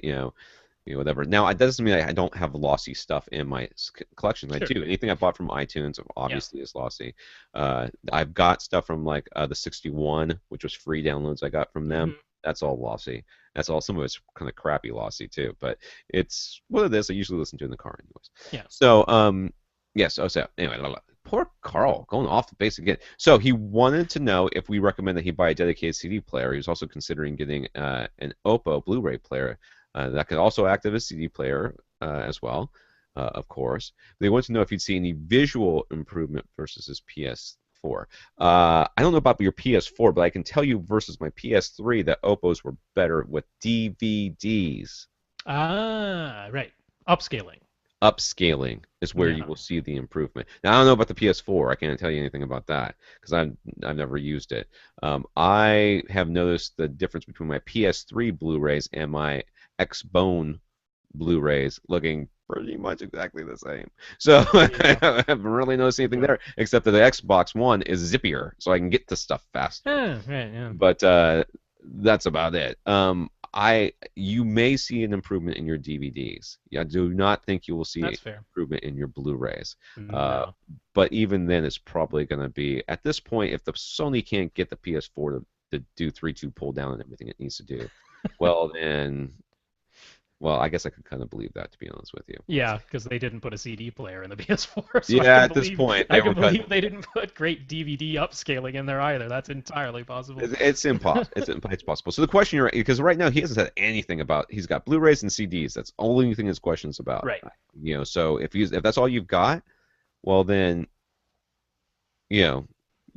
whatever. Now, it doesn't mean I don't have lossy stuff in my collection. I do. Anything I bought from iTunes obviously is lossy. I've got stuff from like the 61, which was free downloads I got from them. That's all lossy. That's all. Some of it's kind of crappy lossy too, but it's what it is. I usually listen to in the car anyways. Yeah. So, yes. Oh, so anyway, poor Karl going off the base again. So he wanted to know if we recommend that he buy a dedicated CD player. He was also considering getting an Oppo Blu-ray player that could also act as a CD player as well, of course. They wanted to know if he'd see any visual improvement versus his PS4. I don't know about your PS4, but I can tell you versus my PS3 that Oppos were better with DVDs. Ah, right. Upscaling. Upscaling is where you will see the improvement. Now, I don't know about the PS4. I can't tell you anything about that because I've never used it. I have noticed the difference between my PS3 Blu-rays and my X-Bone Blu-rays looking pretty much exactly the same. So I haven't really noticed anything there, except that the Xbox One is zippier, so I can get to stuff faster. But that's about it. You may see an improvement in your DVDs. I do not think you will see an improvement in your Blu-rays. No. But even then, it's probably going to be, at this point, if the Sony can't get the PS4 to do 3.2 pull down and everything it needs to do, well, then... Well, I guess I could kind of believe that, to be honest with you. Yeah, because they didn't put a CD player in the PS4. So yeah, at this point, I can believe they didn't put great DVD upscaling in there either. That's entirely possible. It's impossible. It's possible. So the question, because right now he hasn't said anything about. He's got Blu-rays and CDs. That's the only thing his question's about. Right. So if that's all you've got, well then,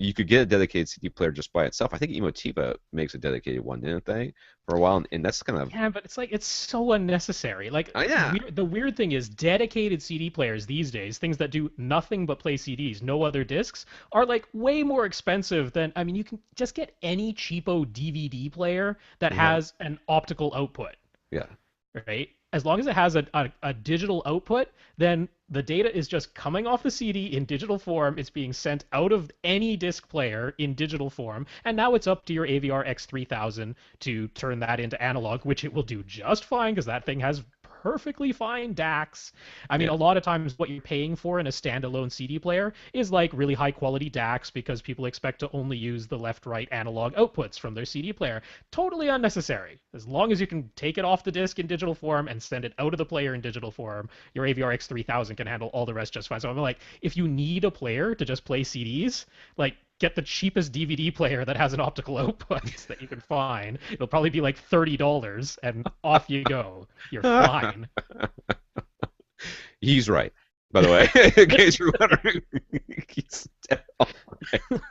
you could get a dedicated CD player just by itself. I think Emotiva makes a dedicated one, didn't they, for a while? And that's kind of... Yeah, but it's so unnecessary. Like, the weird thing is dedicated CD players these days, things that do nothing but play CDs, no other discs, are like way more expensive than... I mean, you can just get any cheapo DVD player that has an optical output. Yeah. Right? As long as it has a digital output, then the data is just coming off the CD in digital form. It's being sent out of any disc player in digital form, and now it's up to your AVR-X4000 to turn that into analog, which it will do just fine because that thing has perfectly fine DACs. I mean, a lot of times what you're paying for in a standalone CD player is like really high quality DACs because people expect to only use the left-right analog outputs from their CD player. Totally unnecessary. As long as you can take it off the disc in digital form and send it out of the player in digital form, your AVR-X3000 can handle all the rest just fine. So I'm like, if you need a player to just play CDs, like, get the cheapest DVD player that has an optical output that you can find. It'll probably be like $30, and off you go. You're fine. He's right, by the way, in case you're wondering. He's dead right.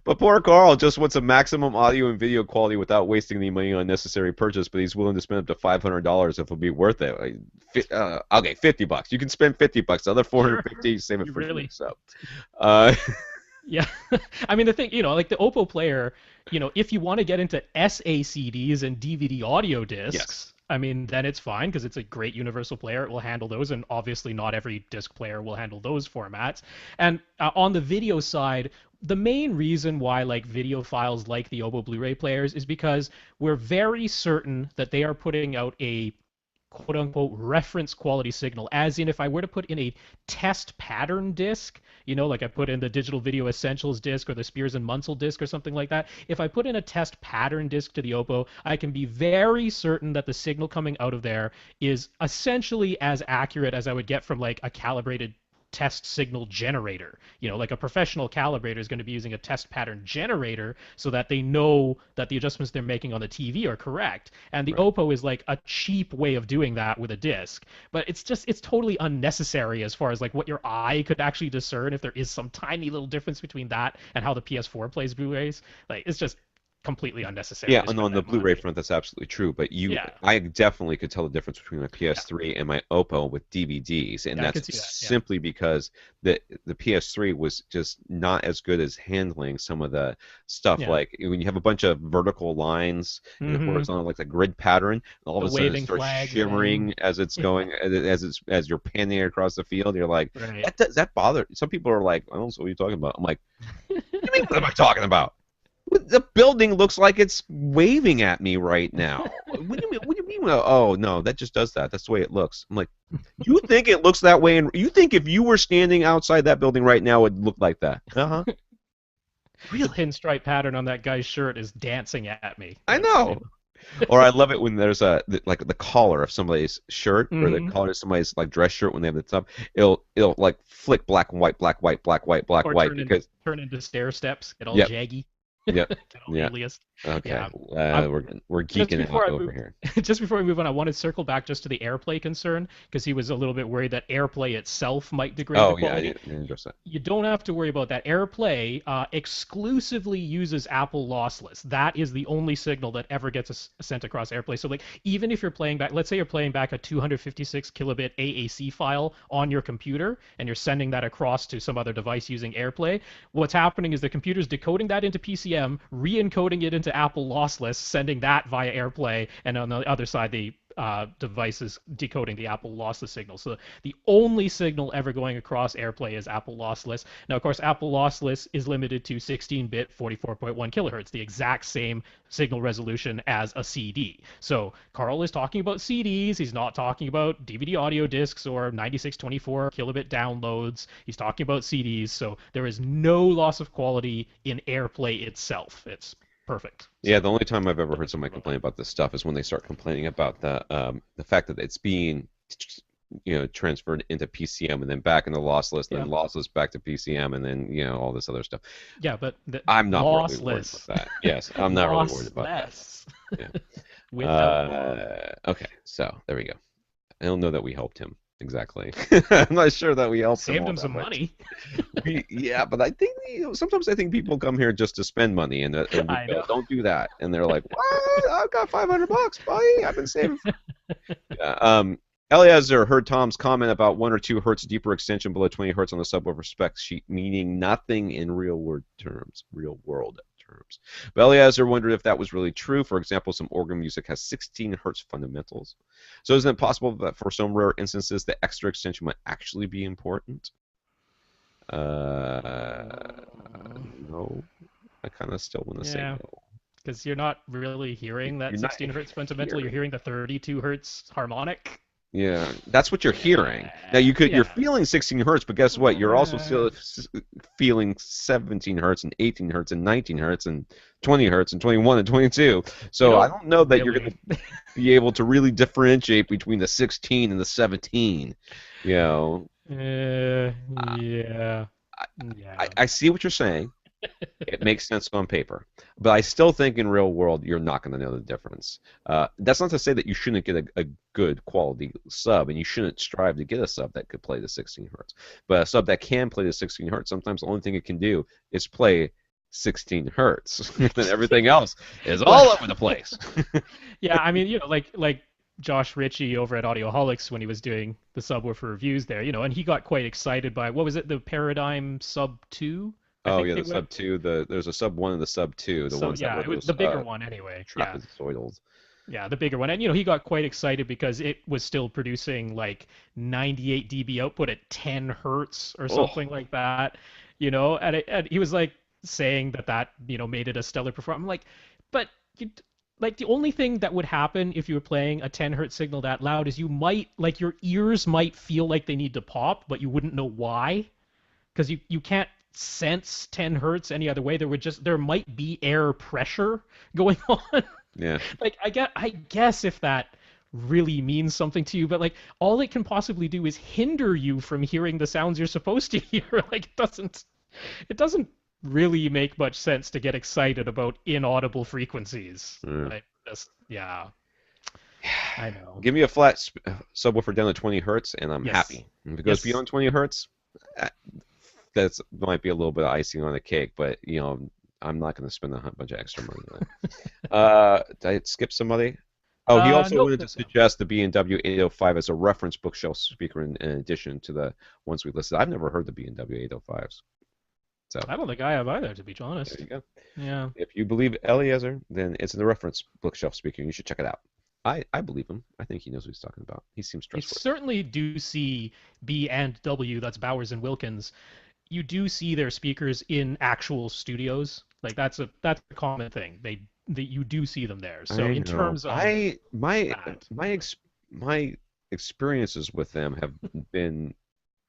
But poor Karl just wants a maximum audio and video quality without wasting any money on unnecessary purchase, but he's willing to spend up to $500 if it'll be worth it. Okay, $50. You can spend $50. The other $450, save it for really. So. Yeah. I mean, the thing, like the Oppo player, if you want to get into SACDs and DVD audio Yes. discs, I mean, then it's fine because it's a great universal player. It will handle those, and obviously not every disc player will handle those formats. And on the video side, the main reason why like video files like the Oppo Blu-ray players is because we're very certain that they are putting out a quote unquote reference quality signal, as in if I were to put in a test pattern disc, like I put in the Digital Video Essentials disc or the Spears and Munsell disc or something like that, if I put in a test pattern disc to the Oppo, I can be very certain that the signal coming out of there is essentially as accurate as I would get from like a calibrated test signal generator. Like a professional calibrator is going to be using a test pattern generator so that they know that the adjustments they're making on the TV are correct. And the Right. Oppo is like a cheap way of doing that with a disc. But it's totally unnecessary as far as like what your eye could actually discern if there is some tiny little difference between that and how the PS4 plays Blu-rays. Like it's just completely unnecessary Yeah, to and spend on the that Blu-ray money. front, that's absolutely true. But Yeah. I definitely could tell the difference between my Yeah. PS3 and my Oppo with DVDs, and Yeah, I that's could see that. Yeah. simply because the PS3 was just not as good as handling some of the stuff. Yeah. Like when you have a bunch of vertical lines and Mm-hmm. horizontal, like the grid pattern, and all of The a sudden it waving starts flag shimmering thing. as it's Yeah. going, as you're panning across the field. You're like, Right. that bother. Some people are like, I don't know what you're talking about. I'm like, what do you mean? What am I talking about? The building looks like it's waving at me right now. What do you mean? What do you mean? Oh no, that just does that. That's the way it looks. I'm like, you think it looks that way, and you think if you were standing outside that building right now, it'd look like that? Uh-huh. The Really? pinstripe pattern on that guy's shirt is dancing at me. I That's, know. Or I love it when there's like the collar of somebody's shirt or the hmm collar of somebody's like dress shirt when they have the top. It'll like flick black and white, black, white, black, white, black, Or white because turn into stair steps, get all yep, jaggy, yep, get all yeah. aliased. Okay, Yeah. Um, we're just geeking before out I over move, here. just before we move on, I want to circle back just to the AirPlay concern because he was a little bit worried that AirPlay itself might degrade the Oh yeah, I quality. didn't address that. You don't have to worry about that. AirPlay exclusively uses Apple lossless. That is the only signal that ever gets sent across AirPlay. So like even if you're playing back, let's say you're playing back a 256 kilobit AAC file on your computer and you're sending that across to some other device using AirPlay, what's happening is the computer's decoding that into PCM, re-encoding it into Apple lossless, sending that via AirPlay, and on the other side the device is decoding the Apple lossless signal. So the only signal ever going across AirPlay is Apple lossless. Now, of course, Apple lossless is limited to 16-bit 44.1 kilohertz, the exact same signal resolution as a CD. So Karl is talking about CDs. He's not talking about DVD audio discs or 9624 kilobit downloads. He's talking about CDs. So there is no loss of quality in AirPlay itself. It's perfect. Yeah, So the only time I've ever heard somebody complain about this stuff is when they start complaining about the fact that it's being transferred into PCM and then back into lossless, yeah, then lossless back to PCM, and then all this other stuff. yeah, but the I'm not really worried about lossless, that. Yes, I'm not really worried about that. lossless, Yeah. without loss. Okay, so there we go. I don't know that we helped him exactly. I'm not sure that we helped him Saved all him that some much. money. Yeah, but I think sometimes I think people come here just to spend money, and we I go, know. don't do that, and they're like, "What? I've got $500, buddy. I've been saving." Yeah, Eliezer heard Tom's comment about 1 or 2 hertz deeper extension below 20 hertz on the subwoofer spec sheet, meaning nothing in real world terms. But Eliezer wondered if that was really true. For example, some organ music has 16 hertz fundamentals. So isn't it possible that for some rare instances the extra extension might actually be important? No. I kind of still want to say Yeah, no. because you're not really hearing that You're not 16 hertz fundamental. You're hearing. hearing the 32 hertz harmonic. Yeah, that's what you're hearing. Now you're Yeah. feeling 16 hertz, but guess what? You're also Uh, still feeling 17 hertz and 18 hertz and 19 hertz and 20 hertz and 21 and 22. you So I don't know that you're really. going to be able to really differentiate between the 16 and the 17. You know, Yeah. I, Yeah. I see what you're saying. It makes sense on paper, but I still think in real world you're not going to know the difference. That's not to say that you shouldn't get a good quality sub, and you shouldn't strive to get a sub that could play the 16 hertz. But a sub that can play the 16 hertz, sometimes the only thing it can do is play 16 hertz, and then everything else is all over the place. Yeah, I mean, like Josh Ritchie over at Audioholics when he was doing the subwoofer reviews there, and he got quite excited by what was it, the Paradigm Sub 2? I Oh think yeah, they the went. sub 2. There's a sub 1 and the sub 2. The So ones that yeah, were it was those the bigger one anyway. Yeah. trapezoidals. Yeah, the bigger one. And he got quite excited because it was still producing like 98 dB output at 10 hertz or Oh, something like that. And he was like saying that made it a stellar performance. I'm like, but you like the only thing that would happen if you were playing a 10 hertz signal that loud is you might like your ears might feel like they need to pop, but you wouldn't know why because you can't sense 10 hertz any other way. There might be air pressure going on. yeah. Like I guess if that really means something to you, but like all it can possibly do is hinder you from hearing the sounds you're supposed to hear. Like it doesn't really make much sense to get excited about inaudible frequencies. Mm. Yeah, I know. Give me a flat subwoofer down to 20 hertz, and I'm Yes. happy. If it goes Yes. beyond 20 hertz, uh, that's might be a little bit of icing on the cake, but I'm not going to spend a bunch of extra money on it. Did I skip somebody? Oh, he also Nope, wanted to that's it. suggest the B&W 805 as a reference bookshelf speaker in addition to the ones we listed. I've never heard the B&W 805s. So I don't think I have either, to be there honest. you go. Yeah. If you believe Eliezer, then it's in the reference bookshelf speaker. You should check it out. I believe him. I think he knows what he's talking about. He seems You trustworthy. certainly do see B and W, that's Bowers and Wilkins. You do see their speakers in actual studios. Like that's a common thing. You do see them there. So I in know. terms of that, My experiences with them have been,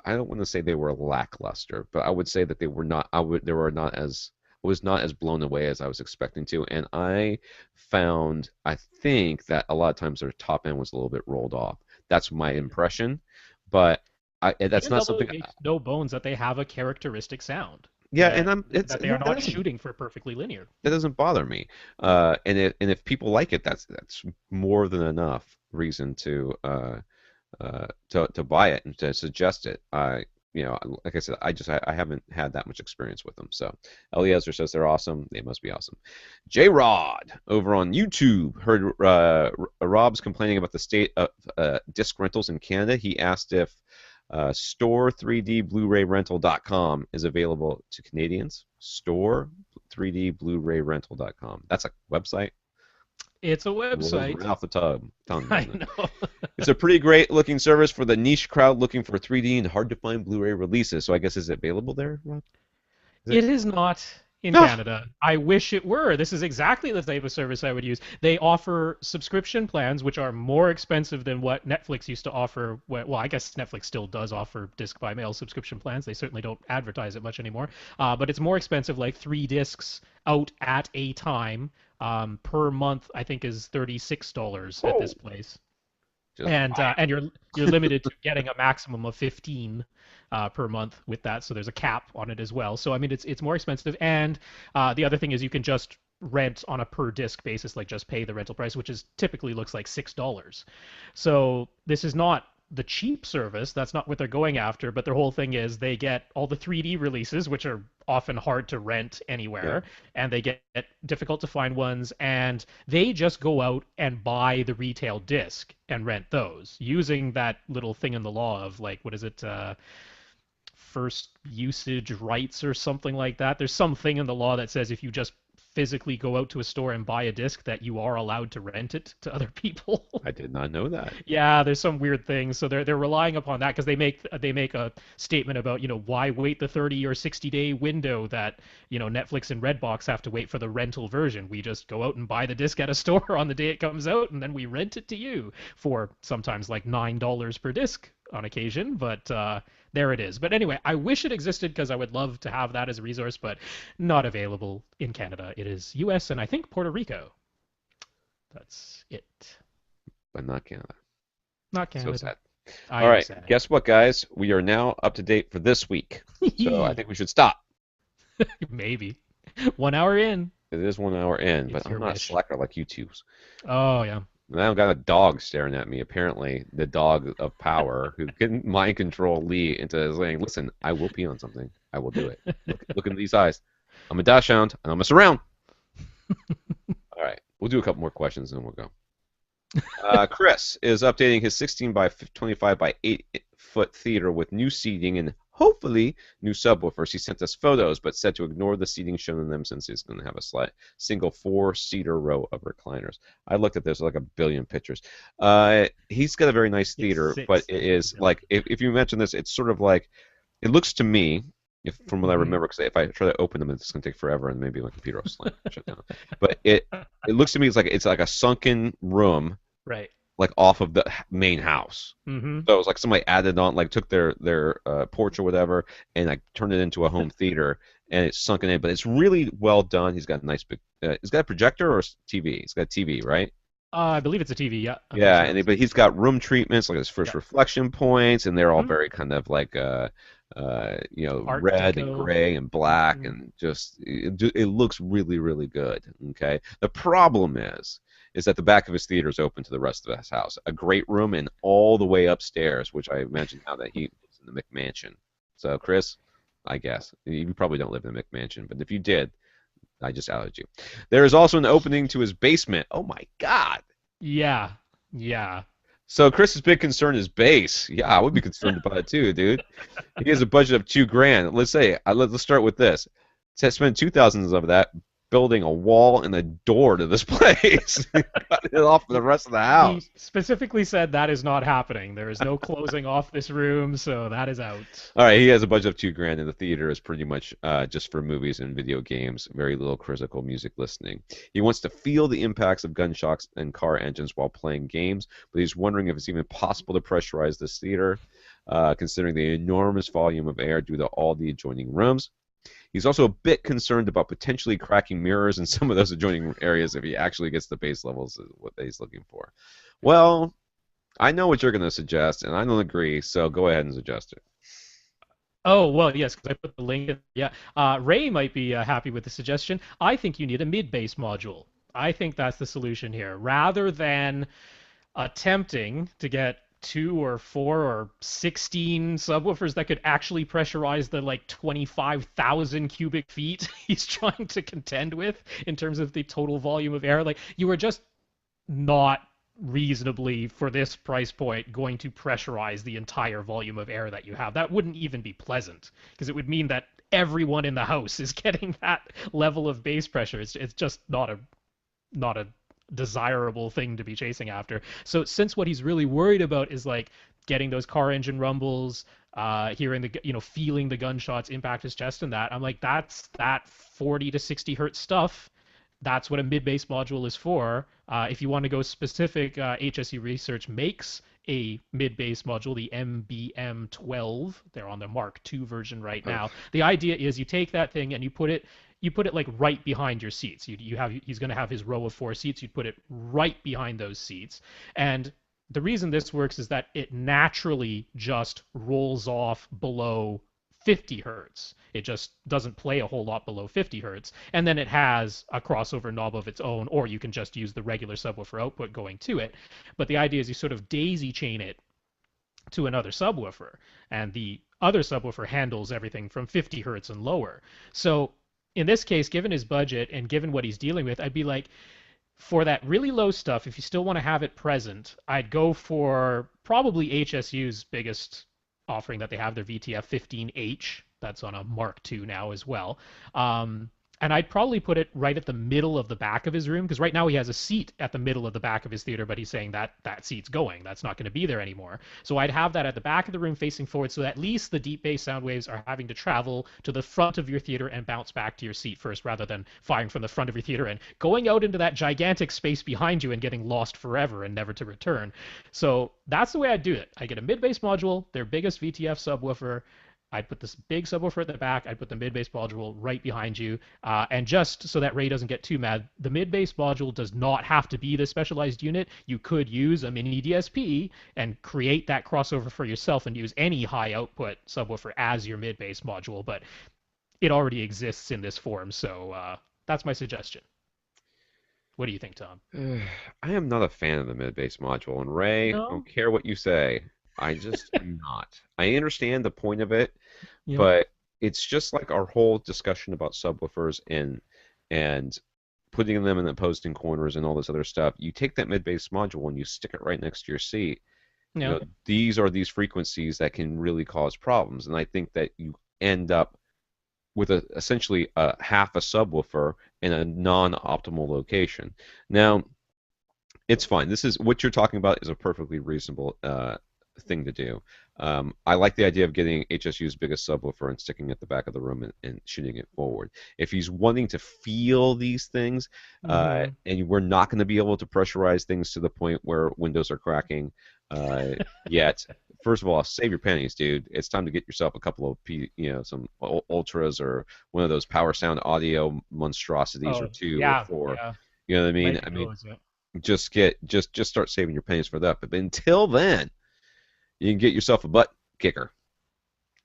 I don't want to say they were lackluster, but I would say that they were not as I was not as blown away as I was expecting to, and I think that a lot of times their top end was a little bit rolled off. That's my impression, but that's not B&W something. makes no bones that they have a characteristic sound Yeah, and that they are not shooting for perfectly linear. that doesn't bother me. And if people like it, that's more than enough reason to buy it and to suggest it. Like I said, I haven't had that much experience with them. So Eliezer says they're awesome. They must be awesome. J Rod over on YouTube heard Rob's complaining about the state of disc rentals in Canada. He asked if store3dblu-ray-rental.com is available to Canadians. Store3dblu-ray-rental.com. That's a website. It's a Rolls website. right off the tongue, I doesn't it? know. It's a pretty great looking service for the niche crowd looking for 3D and hard to find Blu-ray releases. So I guess is it available there, Rob? Is it? It is not in No. Canada. I wish it were. This is exactly the type of service I would use. They offer subscription plans, which are more expensive than what Netflix used to offer. Well, I guess Netflix still does offer disc by mail subscription plans. They certainly don't advertise it much anymore. But it's more expensive, like 3 discs out at a time per month. I think is $36 at this Oh, place. just And you're limited to getting a maximum of 15 per month with that. So there's a cap on it as well. So I mean, it's more expensive. And the other thing is you can just rent on a per disc basis, like just pay the rental price, which is typically looks like $6. So this is not the cheap service. That's not what they're going after. But their whole thing is they get all the 3D releases, which are often hard to rent yeah. anywhere, and they get difficult to find ones, and they just go out and buy the retail disc and rent those using that little thing in the law of like what is it? First usage rights or something like that. There's something in the law that says if you just physically go out to a store and buy a disc that you are allowed to rent it to other people. I did not know that. Yeah, there's some weird things. So they're relying upon that because they make a statement about, why wait the 30 or 60-day window that, Netflix and Redbox have to wait for the rental version. We just go out and buy the disc at a store on the day it comes out and then we rent it to you for sometimes like $9 per disc on occasion, but there it is. But anyway, I wish it existed because I would love to have that as a resource, but not available in Canada. It is US and I think Puerto Rico. That's it. But not Canada. Not So Canada. sad. I All am right, sad. guess what, guys? We are now up to date for this week. So I think we should stop. Maybe. 1 hour in. It is 1 hour in, It's but I'm your not a wish. slacker like you twos. Oh, yeah. And I've got a dog staring at me. Apparently, the dog of power who can mind control Lee into saying, "Listen, I will pee on something. I will do it. Look into these eyes. I'm a dash hound, and I'm a surround." All right, we'll do a couple more questions, and then we'll go. Kris is updating his 16 by 25 by 8 foot theater with new seating and hopefully new subwoofers. He sent us photos, but said to ignore the seating shown in them since he's going to have a single 4-seater row of recliners. I looked at this like a billion pictures. He's got a very nice theater, but it is like if you mention this, it's sort of like it looks to me. From what I remember, because if I try to open them, it's going to take forever, and maybe my computer will slam shut down. But it looks to me it's like a sunken room, right, like off of the main house. Mm-hmm. So it was like somebody added on, like took their porch or whatever, and like turned it into a home theater, and it's sunken in. But it's really well done. He's got a nice big. He's got a projector or TV. He's got a TV, right? I believe it's a TV. Yeah. Yeah, but he's got room treatments, like his first reflection points, and they're all very kind of like Art red deco. and gray and black, and just it looks really, really good. Okay, the problem is that the back of his theater is open to the rest of his house. A great room and all the way upstairs, which I imagine now that he lives in the McMansion. So, Kris, I guess you probably don't live in the McMansion, but if you did, I just outed you. There is also an opening to his basement. Oh my God. Yeah. So Chris's big concern is bass. Yeah, I would be concerned about it too, dude. He has a budget of $2,000. Let's say let's start with this. Spend $2,000 of that building a wall and a door to this place. Cut it off for the rest of the house. He specifically said that is not happening. There is no closing off this room, so that is out. All right, he has a budget of $2,000, and the theater is pretty much just for movies and video games. Very little critical music listening. He wants to feel the impacts of gunshots and car engines while playing games, but he's wondering if it's even possible to pressurize this theater, considering the enormous volume of air due to all the adjoining rooms. He's also a bit concerned about potentially cracking mirrors in some of those adjoining areas if he actually gets the base levels of what he's looking for. Well, I know what you're going to suggest, and I don't agree, so go ahead and suggest it. Oh, well, yes, because I put the link in. Yeah. Ray might be happy with the suggestion. I think you need a mid-bass module. I think that's the solution here. Rather than attempting to get 2 or 4 or 16 subwoofers that could actually pressurize the like 25,000 cubic feet he's trying to contend with in terms of the total volume of air. Like, you are just not reasonably, for this price point, going to pressurize the entire volume of air that you have. That wouldn't even be pleasant, because it would mean that everyone in the house is getting that level of bass pressure. It's just not a desirable thing to be chasing after. So since what he's really worried about is like getting those car engine rumbles, hearing the feeling the gunshots impact his chest and that, I'm like, that's that 40 to 60 hertz stuff. That's what a mid-bass module is for. If you want to go specific, HSE Research makes a mid-bass module, the MBM12. They're on the Mark II version right now. The idea is you take that thing and you put it like right behind your seats. He's going to have his row of 4 seats. You'd put it right behind those seats. And the reason this works is that it naturally just rolls off below 50 hertz. It just doesn't play a whole lot below 50 hertz. And then it has a crossover knob of its own, or you can just use the regular subwoofer output going to it. But the idea is you sort of daisy chain it to another subwoofer, and the other subwoofer handles everything from 50 hertz and lower. So in this case, given his budget and given what he's dealing with, I'd be like, for that really low stuff, if you still want to have it present, I'd go for probably HSU's biggest offering that they have, their VTF-15H. That's on a Mark II now as well. And I'd probably put it right at the middle of the back of his room, because right now he has a seat at the middle of the back of his theater, but he's saying that that seat's going. That's not going to be there anymore. So I'd have that at the back of the room facing forward, so at least the deep bass sound waves are having to travel to the front of your theater and bounce back to your seat first, rather than firing from the front of your theater and going out into that gigantic space behind you and getting lost forever and never to return. So that's the way I'd do it. I get a mid-bass module, their biggest VTF subwoofer. I'd put this big subwoofer at the back. I'd put the mid-bass module right behind you. And just so that Ray doesn't get too mad, the mid-bass module does not have to be the specialized unit. You could use a mini DSP and create that crossover for yourself and use any high output subwoofer as your mid-bass module, but it already exists in this form. So that's my suggestion. What do you think, Tom? I am not a fan of the mid-bass module, and Ray, No? I don't care what you say. I just am not. I understand the point of it, Yep. but it's just like our whole discussion about subwoofers and putting them in the posting corners and all this other stuff. You take that mid-bass module and you stick it right next to your seat, You Yeah. know, these are these frequencies that can really cause problems, and I think that you end up with essentially a half a subwoofer in a non-optimal location. Now, it's fine. This is what you're talking about is a perfectly reasonable thing to do. I like the idea of getting HSU's biggest subwoofer and sticking it at the back of the room and shooting it forward. If he's wanting to feel these things, Hmm. and we're not going to be able to pressurize things to the point where windows are cracking yet. First of all, save your pennies, dude. It's time to get yourself a couple of, some ultras or one of those power sound audio monstrosities or Oh, two or yeah, four. yeah. You know what I mean? Might I be mean, those. Yeah. just start saving your pennies for that. But until then, you can get yourself a butt kicker.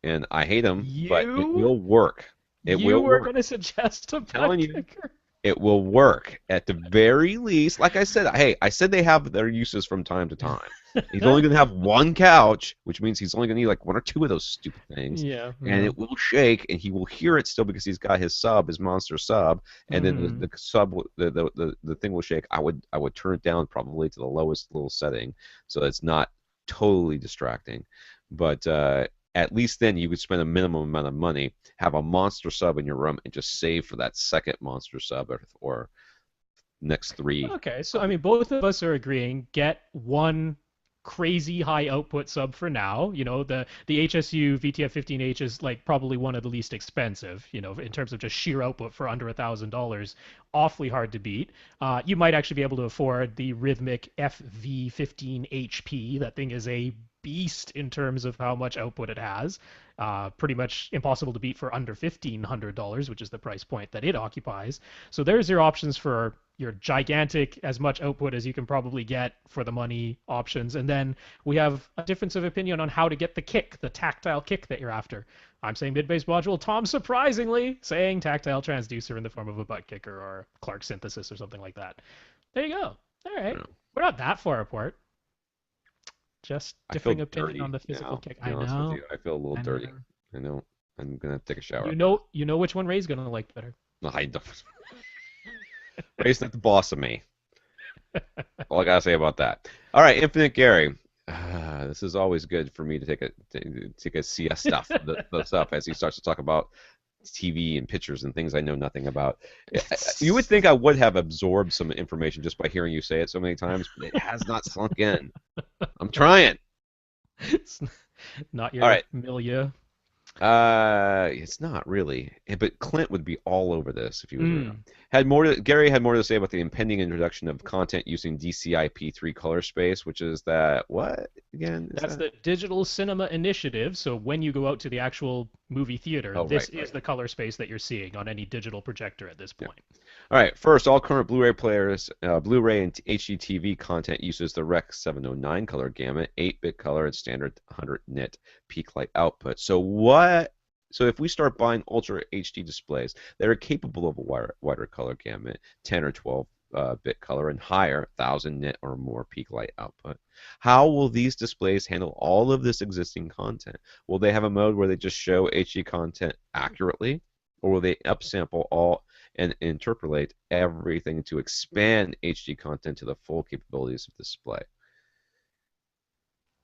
And I hate them, but it You will work. It you will were work. going to suggest a I'm butt telling you, kicker? it will work at the very least. Like I said, hey, I said they have their uses from time to time. He's only going to have one couch, which means he's only going to need like one or two of those stupid things, Yeah, and yeah. it will shake, and he will hear it still because he's got his sub, his monster sub, and then Hmm. the sub, the thing will shake. I would turn it down probably to the lowest little setting, so it's not totally distracting, but at least then you would spend a minimum amount of money, have a monster sub in your room, and just save for that second monster sub or next three. Okay, so I mean, both of us are agreeing. Get one crazy high output sub for now. You know, the HSU VTF-15H is like probably one of the least expensive. You know, in terms of just sheer output for under $1,000, awfully hard to beat. You might actually be able to afford the Rhythmic FV15HP. That thing is a beast in terms of how much output it has. Pretty much impossible to beat for under $1,500, which is the price point that it occupies. So there's your options for your gigantic, as much output as you can probably get for the money options. And then we have a difference of opinion on how to get the kick, the tactile kick that you're after. I'm saying mid-bass module. Tom, surprisingly, saying tactile transducer in the form of a butt kicker or Clark synthesis or something like that. There you go. All I right. don't know. We're not that far apart. Just I feel differing opinion on dirty the physical now, kick. to be I honest with know. you. I feel a little I know. dirty. I know. I'm gonna take a shower. You know which one Ray's gonna like better. No, I don't. Ray's not the boss of me. All I gotta say about that. All right, Infinite Gary. This is always good for me to take a siesta the stuff as he starts to talk about TV and pictures and things I know nothing about. You would think I would have absorbed some information just by hearing you say it so many times, but it has not sunk in. I'm trying. It's not All your right. milieu. It's not really, but Clint would be all over this if he was around. Mm. Gary had more to say about the impending introduction of content using DCI-P3 color space, which is that what again? Is That's that? the Digital Cinema Initiative. So when you go out to the actual movie theater, Oh, this right, is right. the color space that you're seeing on any digital projector at this Yeah. point. All right. First, all current Blu-ray players, Blu-ray and HDTV content uses the Rec 709 color gamut, 8-bit color, and standard 100 nit peak light output. So what? So if we start buying Ultra HD displays that are capable of a wider color gamut, 10 or 12 bit color and higher, 1000 nit or more peak light output, how will these displays handle all of this existing content? Will they have a mode where they just show HD content accurately, or will they upsample all and interpolate everything to expand HD content to the full capabilities of display?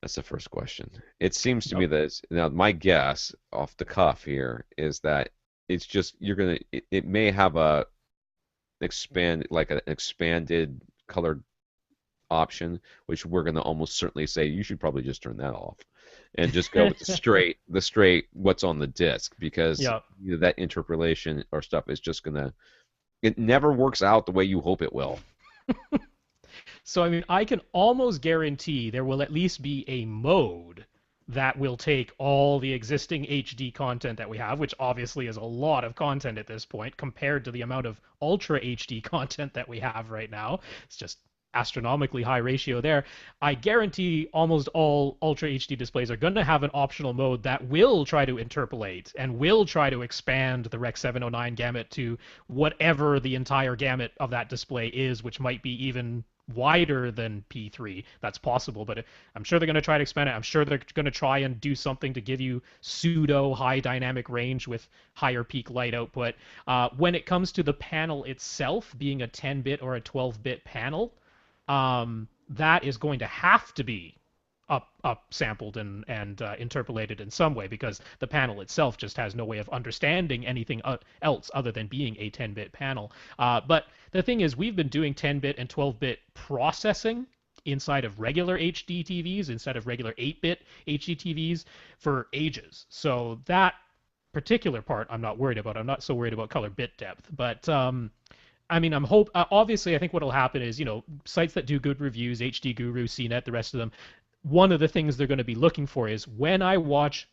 That's the first question. It seems to me Yep. that now my guess off the cuff here is that it's just it may have a an expanded colored option, which we're gonna almost certainly say you should probably just turn that off and just go with the straight what's on the disc, because Yep. that interpolation or stuff is just gonna, it never works out the way you hope it will. So, I mean, I can almost guarantee there will at least be a mode that will take all the existing HD content that we have, which obviously is a lot of content at this point compared to the amount of Ultra HD content that we have right now. It's just astronomically high ratio there. I guarantee almost all Ultra HD displays are going to have an optional mode that will try to interpolate and will try to expand the Rec 709 gamut to whatever the entire gamut of that display is, which might be even wider than P3. That's possible, but I'm sure they're going to try to expand it. I'm sure they're going to try and do something to give you pseudo high dynamic range with higher peak light output. When it comes to the panel itself being a 10-bit or a 12-bit panel, that is going to have to be up sampled and interpolated in some way, because the panel itself just has no way of understanding anything else other than being a 10-bit panel. But the thing is, we've been doing 10-bit and 12-bit processing inside of regular HD TVs, instead of regular 8-bit HD TVs, for ages. So that particular part I'm not worried about. I'm not so worried about color bit depth. But I mean, obviously, I think what'll happen is, sites that do good reviews, HD Guru, CNET, the rest of them, one of the things they're going to be looking for is, when I watch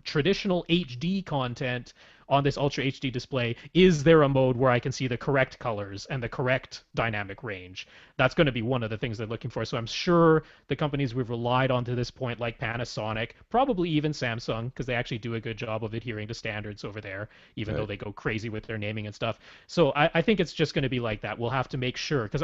traditional HD content on this Ultra HD display, is there a mode where I can see the correct colors and the correct dynamic range? That's going to be one of the things they're looking for. So I'm sure the companies we've relied on to this point, like Panasonic, probably even Samsung, because they actually do a good job of adhering to standards over there, even though they go crazy with their naming and stuff. So I think it's just going to be like that. We'll have to make sure, because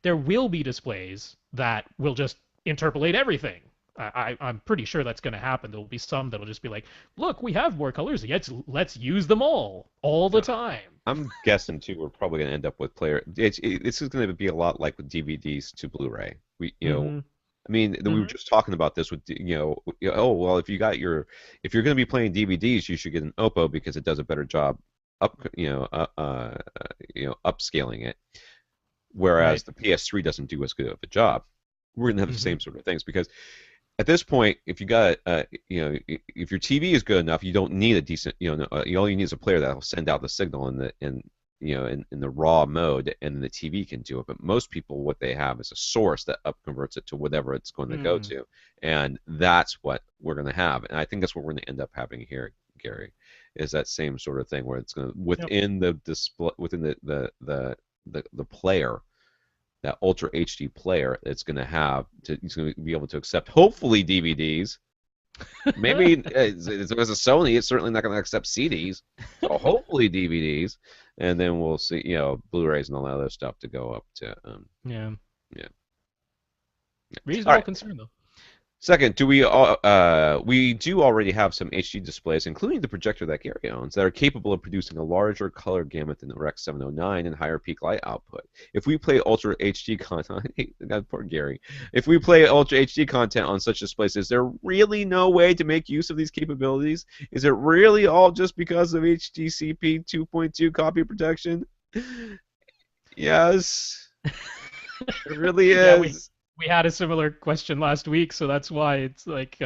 there will be displays that will just interpolate everything. I'm pretty sure that's going to happen. There'll be some that'll just be like, look, we have more colors. Let's use them all the time. I'm guessing too. We're probably going to end up with player. This is going to be a lot like with DVDs to Blu-ray. I mean, we were just talking about this with, oh well, if you're going to be playing DVDs, you should get an Oppo because it does a better job upscaling it. Whereas the PS3 doesn't do as good of a job. We're going to have the same sort of things, because at this point, if you got if your TV is good enough, you don't need a decent, all you need is a player that will send out the signal in the raw mode, and then the TV can do it. But most people, what they have is a source that converts it to whatever it's going to go to, and that's what we're going to have. And I think that's what we're going to end up having here, Gary, is that same sort of thing where it's going to within the display, within the player. That Ultra HD player that's going to have it's going to be able to accept, hopefully, DVDs. Maybe as a Sony, it's certainly not going to accept CDs. So hopefully DVDs, and then we'll see, Blu-rays and all that other stuff to go up to. Reasonable concern, though. Second, we do already have some HD displays, including the projector that Gary owns, that are capable of producing a larger color gamut than the REX709 and higher peak light output. If we play Ultra HD content, poor Gary. If we play Ultra HD content on such displays, is there really no way to make use of these capabilities? Is it really all just because of HDCP 2.2 copy protection? Yes, it really is. We had a similar question last week, so that's why it's like,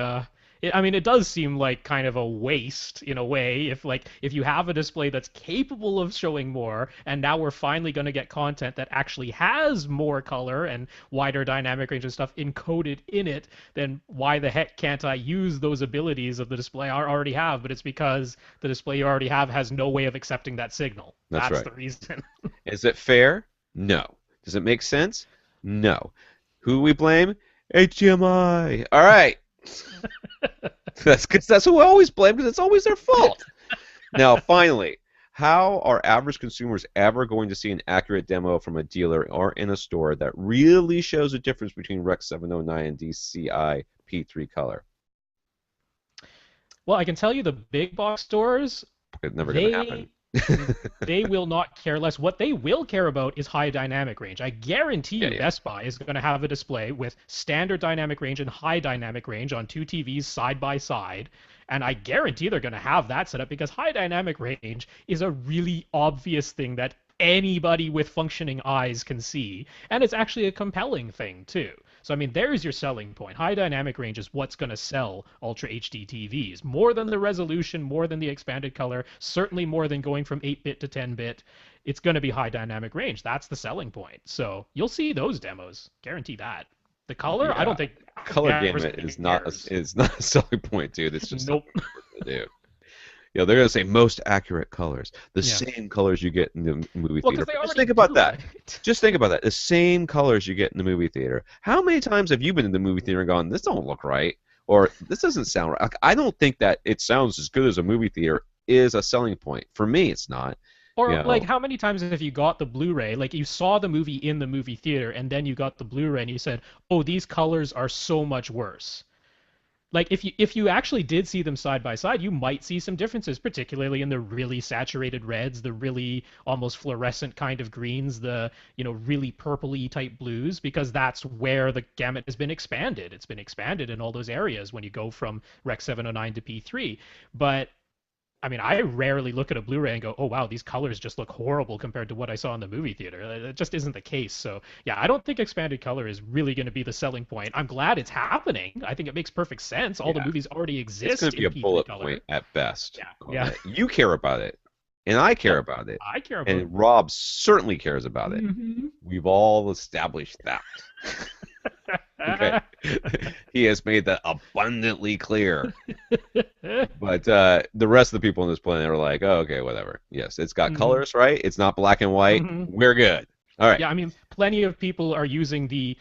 it does seem like kind of a waste in a way, if you have a display that's capable of showing more, and now we're finally going to get content that actually has more color and wider dynamic range and stuff encoded in it, then why the heck can't I use those abilities of the display I already have? But it's because the display you already have has no way of accepting that signal. That's right. The reason. Is it fair? No. Does it make sense? No. Who do we blame? HDMI. All right. That's who we always blame, because it's always their fault. Now, finally, how are average consumers ever going to see an accurate demo from a dealer or in a store that really shows a difference between REX709 and DCI P3 color? Well, I can tell you the big box stores, it's never going to happen. They will not care less. What they will care about is high dynamic range. I guarantee you Best Buy is going to have a display with standard dynamic range and high dynamic range on two TVs side by side. And I guarantee they're going to have that set up, because high dynamic range is a really obvious thing that anybody with functioning eyes can see. And it's actually a compelling thing, too. So, I mean, there's your selling point. High dynamic range is what's going to sell Ultra HD TVs. More than the resolution, more than the expanded color, certainly more than going from 8-bit to 10-bit. It's going to be high dynamic range. That's the selling point. So you'll see those demos. Guarantee that. The color, I don't think... Color gamut is not a selling point, dude. It's just something to do. They're going to say most accurate colors. The same colors you get in the movie theater. Just think about that. Just think about that. The same colors you get in the movie theater. How many times have you been in the movie theater and gone, this don't look right? Or this doesn't sound right? Like, I don't think that it sounds as good as a movie theater is a selling point. For me, it's not. Or, how many times have you got the Blu-ray, you saw the movie in the movie theater, and then you got the Blu-ray and you said, oh, these colors are so much worse. like if you actually did see them side by side, you might see some differences, particularly in the really saturated reds, the really almost fluorescent kind of greens, the really purpley type blues, because that's where the gamut has been expanded. It's been expanded in all those areas when you go from Rec 709 to P3. But I mean, I rarely look at a Blu-ray and go, "Oh wow, these colors just look horrible compared to what I saw in the movie theater." It just isn't the case. So yeah, I don't think expanded color is really going to be the selling point. I'm glad it's happening. I think it makes perfect sense. All the Yeah. movies already It's exist going to be in a P3 bullet color. point at best. Yeah. You care about it, and I care Yep, about it, I care about and it. Rob certainly cares about it. Mm-hmm. We've all established that. Okay. He has made that abundantly clear. But the rest of the people on this planet are like, oh, okay, whatever. Yes, it's got colors, right? It's not black and white. We're good. All right. Yeah, I mean, plenty of people are using the,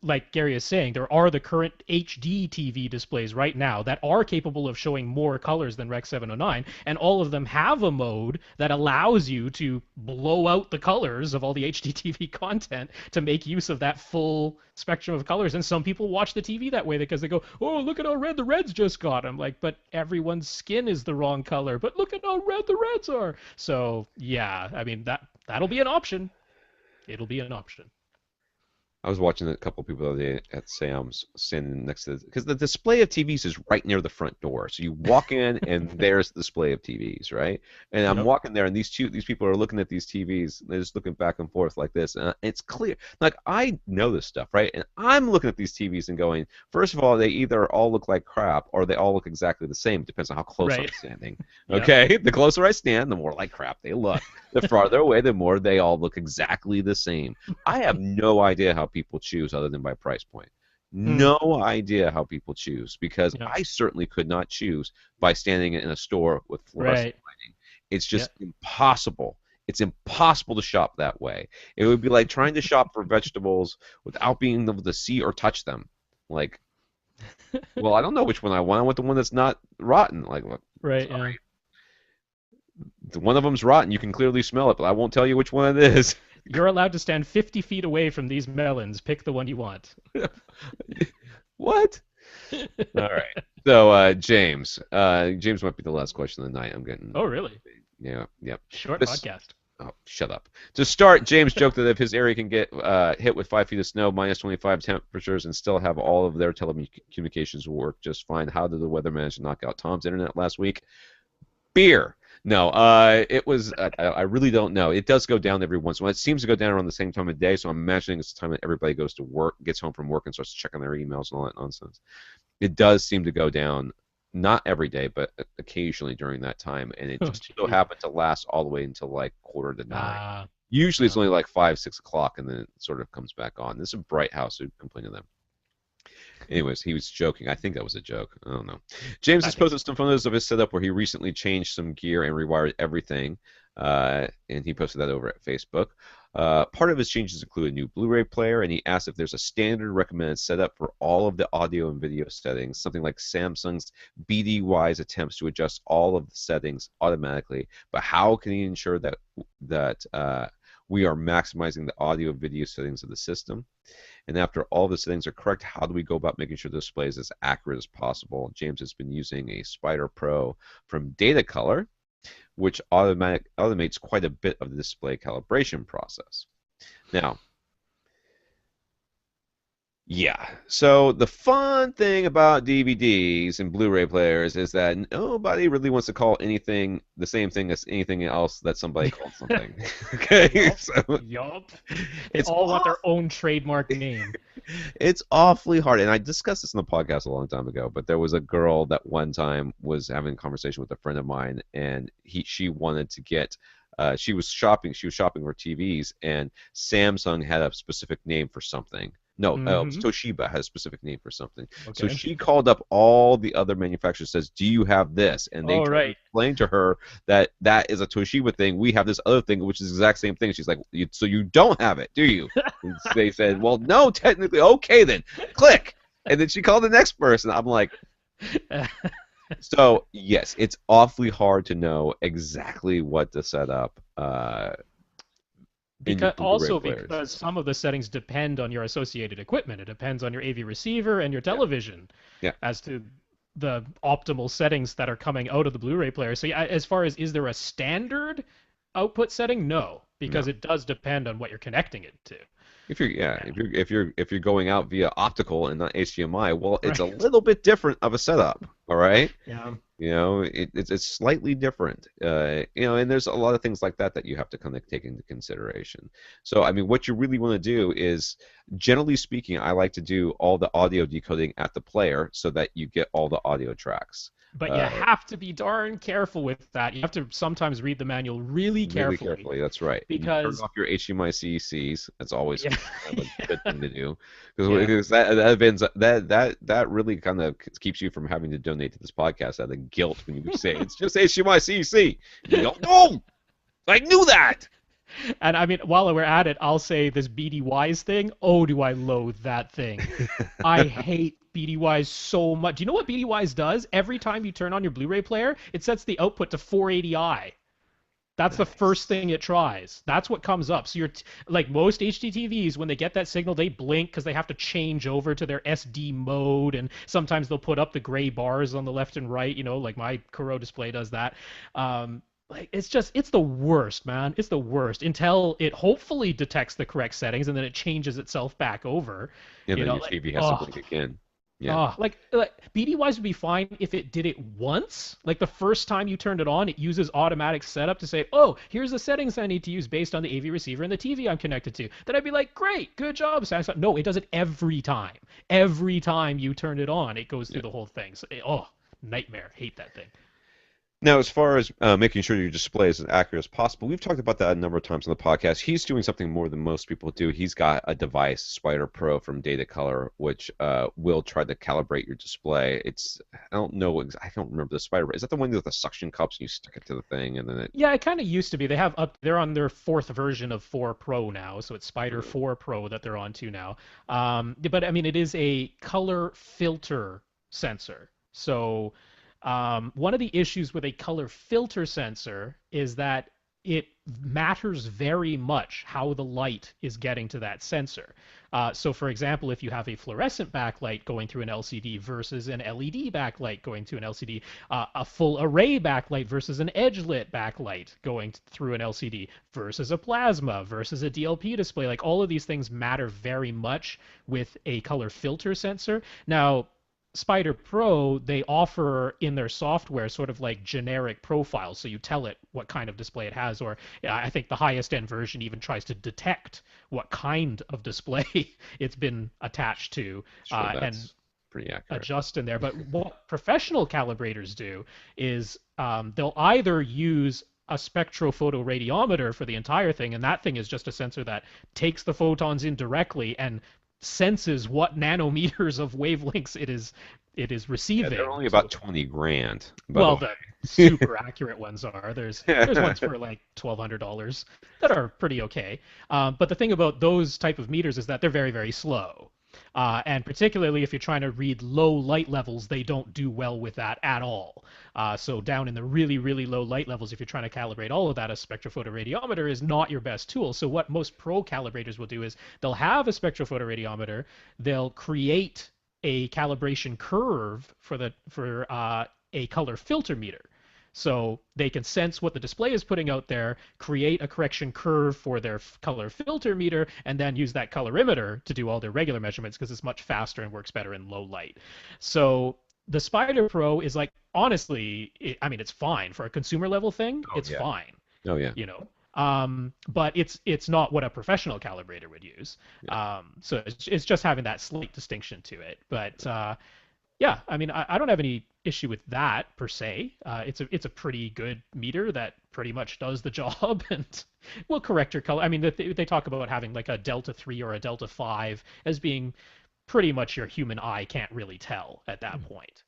like Gary is saying, there are the current HD TV displays right now that are capable of showing more colors than Rec 709, and all of them have a mode that allows you to blow out the colors of all the HD TV content to make use of that full spectrum of colors. And some people watch the TV that way because they go, oh, look at how red the reds just got. I'm like, but everyone's skin is the wrong color. But look at how red the reds are. So yeah, I mean that'll be an option. It'll be an option. I was watching a couple of people the other day at Sam's standing next to because the display of TVs is right near the front door. So you walk in and there's the display of TVs, right? And I'm walking there and these people are looking at these TVs. They're just looking back and forth like this, and it's clear. Like I know this stuff, right? And I'm looking at these TVs and going, first of all, they either all look like crap or they all look exactly the same. It depends on how close I'm standing. Okay, the closer I stand, the more like crap they look. The farther away, the more they all look exactly the same. I have no idea how people choose other than by price point. No idea how people choose because I certainly could not choose by standing in a store with fluorescent lighting. It's just impossible. It's impossible to shop that way. It would be like trying to shop for vegetables without being able to see or touch them. Like, well, I don't know which one I want. I want the one that's not rotten. Like, right, sorry. One of them's rotten. You can clearly smell it, but I won't tell you which one it is. You're allowed to stand 50 feet away from these melons. Pick the one you want. What? All right. So, James. James might be the last question of the night. I'm getting. Oh, really? Yeah. Yep. Short podcast. Oh, shut up. To start, James joked that if his area can get hit with 5 feet of snow, minus 25 temperatures, and still have all of their telecommunications work just fine, how did the weather manage to knock out Tom's internet last week? Beer. No, it was. I really don't know. It does go down every once in a while. It seems to go down around the same time of day, so I'm imagining it's the time that everybody goes to work, gets home from work, and starts checking their emails and all that nonsense. It does seem to go down, not every day, but occasionally during that time, and it just so happened to last all the way until like 8:45. Usually it's only like 5, 6 o'clock, and then it sort of comes back on. This is a bright house who complained to them. Anyways, he was joking. I think that was a joke. I don't know. James has posted some photos of his setup where he recently changed some gear and rewired everything, and he posted that over at Facebook. Part of his changes include a new Blu-ray player, and he asked if there's a standard recommended setup for all of the audio and video settings, something like Samsung's BD-wise attempts to adjust all of the settings automatically. But how can he ensure that we are maximizing the audio and video settings of the system? And after all the settings are correct, how do we go about making sure the display is as accurate as possible? James has been using a Spider Pro from Datacolor, which automates quite a bit of the display calibration process. Now, yeah, so the fun thing about DVDs and Blu-ray players is that nobody really wants to call anything the same thing as anything else that somebody called something. Okay, Yup. They all want their own trademark name. It's awfully hard, and I discussed this in the podcast a long time ago, but there was a girl that one time was having a conversation with a friend of mine, and she wanted to get she was shopping for TVs, and Samsung had a specific name for something. No, Toshiba has a specific name for something. Okay. So she called up all the other manufacturers, says, do you have this? And they explained to her that that is a Toshiba thing. We have this other thing, which is the exact same thing. She's like, so you don't have it, do you? And they said, well, no, technically. Okay, then. Click. And then she called the next person. I'm like... So, yes, it's awfully hard to know exactly what to set up. in your Because Blu-ray also players. because some of the settings depend on your associated equipment. It depends on your AV receiver and your Yeah. television Yeah. as to the optimal settings that are coming out of the Blu-ray player. So yeah, as far as is there a standard output setting? No, because No. it does depend on what you're connecting it to. If you're yeah, Yeah. if you're going out via optical and not HDMI, well, it's a Right. little bit different of a setup. All right. Yeah. It's slightly different. And there's a lot of things like that that you have to kind of take into consideration. So, I mean, what you really want to do is, generally speaking, I like to do all the audio decoding at the player so that you get all the audio tracks. But you Uh, have to be darn careful with that. You have to sometimes read the manual really really carefully carefully. That's right. You turn because off your HDMI CECs. That's always yeah, kind of a good thing to do yeah. because that really kind of keeps you from having to donate to this podcast out of guilt when you say it's just HDMI CEC. You go, no, I knew that. And I mean, while we're at it, I'll say this BDYs thing. Oh, do I loathe that thing? I hate BDYs so much. Do you know what BDYs does? Every time you turn on your Blu-ray player, it sets the output to 480i. That's the first Nice. thing it tries. That's what comes up. So like most HDTVs, when they get that signal, they blink because they have to change over to their SD mode, and sometimes they'll put up the gray bars on the left and right. Like my Kuro display does that. Like it's the worst, man. It's the worst until it hopefully detects the correct settings and then it changes itself back over. And then your Like TV has to blink again. Yeah. like BDYs would be fine if it did it once. Like the first time you turned it on, it uses automatic setup to say, "Oh, here's the settings I need to use based on the AV receiver and the TV I'm connected to." Then I'd be like, "Great, good job, Samsung." No, it does it every time. Every time you turn it on, it goes Yeah. through the whole thing. So, nightmare. Hate that thing. Now, as far as making sure your display is as accurate as possible, we've talked about that a number of times on the podcast. He's doing something more than most people do. He's got a device, Spider Pro from Data Color, which will try to calibrate your display. I don't know, I don't remember the Spider. Is that the one with the suction cups and you stick it to the thing and then it? Yeah, it kind of used to be. They're on their fourth version of 4 Pro now, so it's Spider 4 Pro that they're on to now. But I mean, it is a color filter sensor. So one of the issues with a color filter sensor is that it matters very much how the light is getting to that sensor. So for example, if you have a fluorescent backlight going through an LCD versus an LED backlight going to an LCD, a full array backlight versus an edge lit backlight going through an LCD versus a plasma versus a DLP display, like all of these things matter very much with a color filter sensor. Now, Spider Pro, they offer in their software sort of like generic profiles. So you tell it what kind of display it has, or I think the highest end version even tries to detect what kind of display it's been attached to Sure, and that's pretty accurate. adjust in there. But what professional calibrators do is they'll either use a spectrophotoradiometer for the entire thing, and that thing is just a sensor that takes the photons in directly and senses what nanometers of wavelengths it is Yeah, receiving. they're only So, about 20 grand, by well, the the super accurate ones are. There's way. ones for like $1,200 that are pretty okay. But the thing about those type of meters is that they're very, very slow. And particularly if you're trying to read low light levels, they don't do well with that at all. So down in the really, really low light levels, if you're trying to calibrate all of that, a spectrophotoradiometer is not your best tool. So what most pro calibrators will do is they'll have a spectrophotoradiometer, they'll create a calibration curve for a color filter meter. So they can sense what the display is putting out there, create a correction curve for their color filter meter, and then use that colorimeter to do all their regular measurements because it's much faster and works better in low light. So the Spider Pro is like, honestly, I mean, it's fine for a consumer level thing. Oh, It's yeah. fine, Oh, yeah. you know. But it's not what a professional calibrator would use. Yeah. So it's just having that slight distinction to it. But yeah, I mean, I don't have any issue with that per se. It's a pretty good meter that pretty much does the job and will correct your color. I mean, they talk about having like a Delta 3 or a Delta 5 as being pretty much your human eye can't really tell at that point.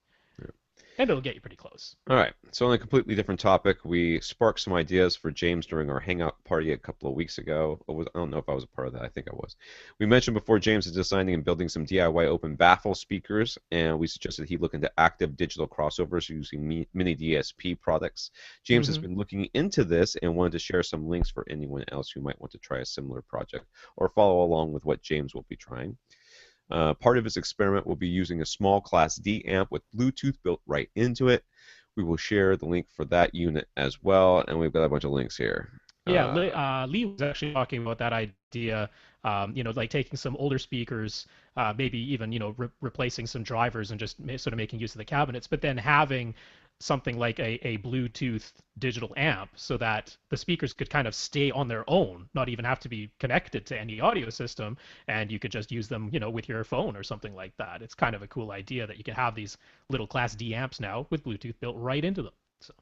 And it'll get you pretty close. All right, so on a completely different topic, we sparked some ideas for James during our hangout party a couple of weeks ago. I don't know if I was a part of that. I think I was. We mentioned before James is designing and building some DIY open baffle speakers, and we suggested he look into active digital crossovers using mini DSP products. James has been looking into this and wanted to share some links for anyone else who might want to try a similar project or follow along with what James will be trying. Part of his experiment will be using a small Class D amp with Bluetooth built right into it. We will share the link for that unit as well, and we've got a bunch of links here. Yeah, Lee was actually talking about that idea, like taking some older speakers, maybe even, replacing some drivers and just sort of making use of the cabinets, but then having something like a Bluetooth digital amp so that the speakers could kind of stay on their own, not even have to be connected to any audio system, and you could just use them, with your phone or something like that. It's kind of a cool idea that you can have these little Class D amps now with Bluetooth built right into them. So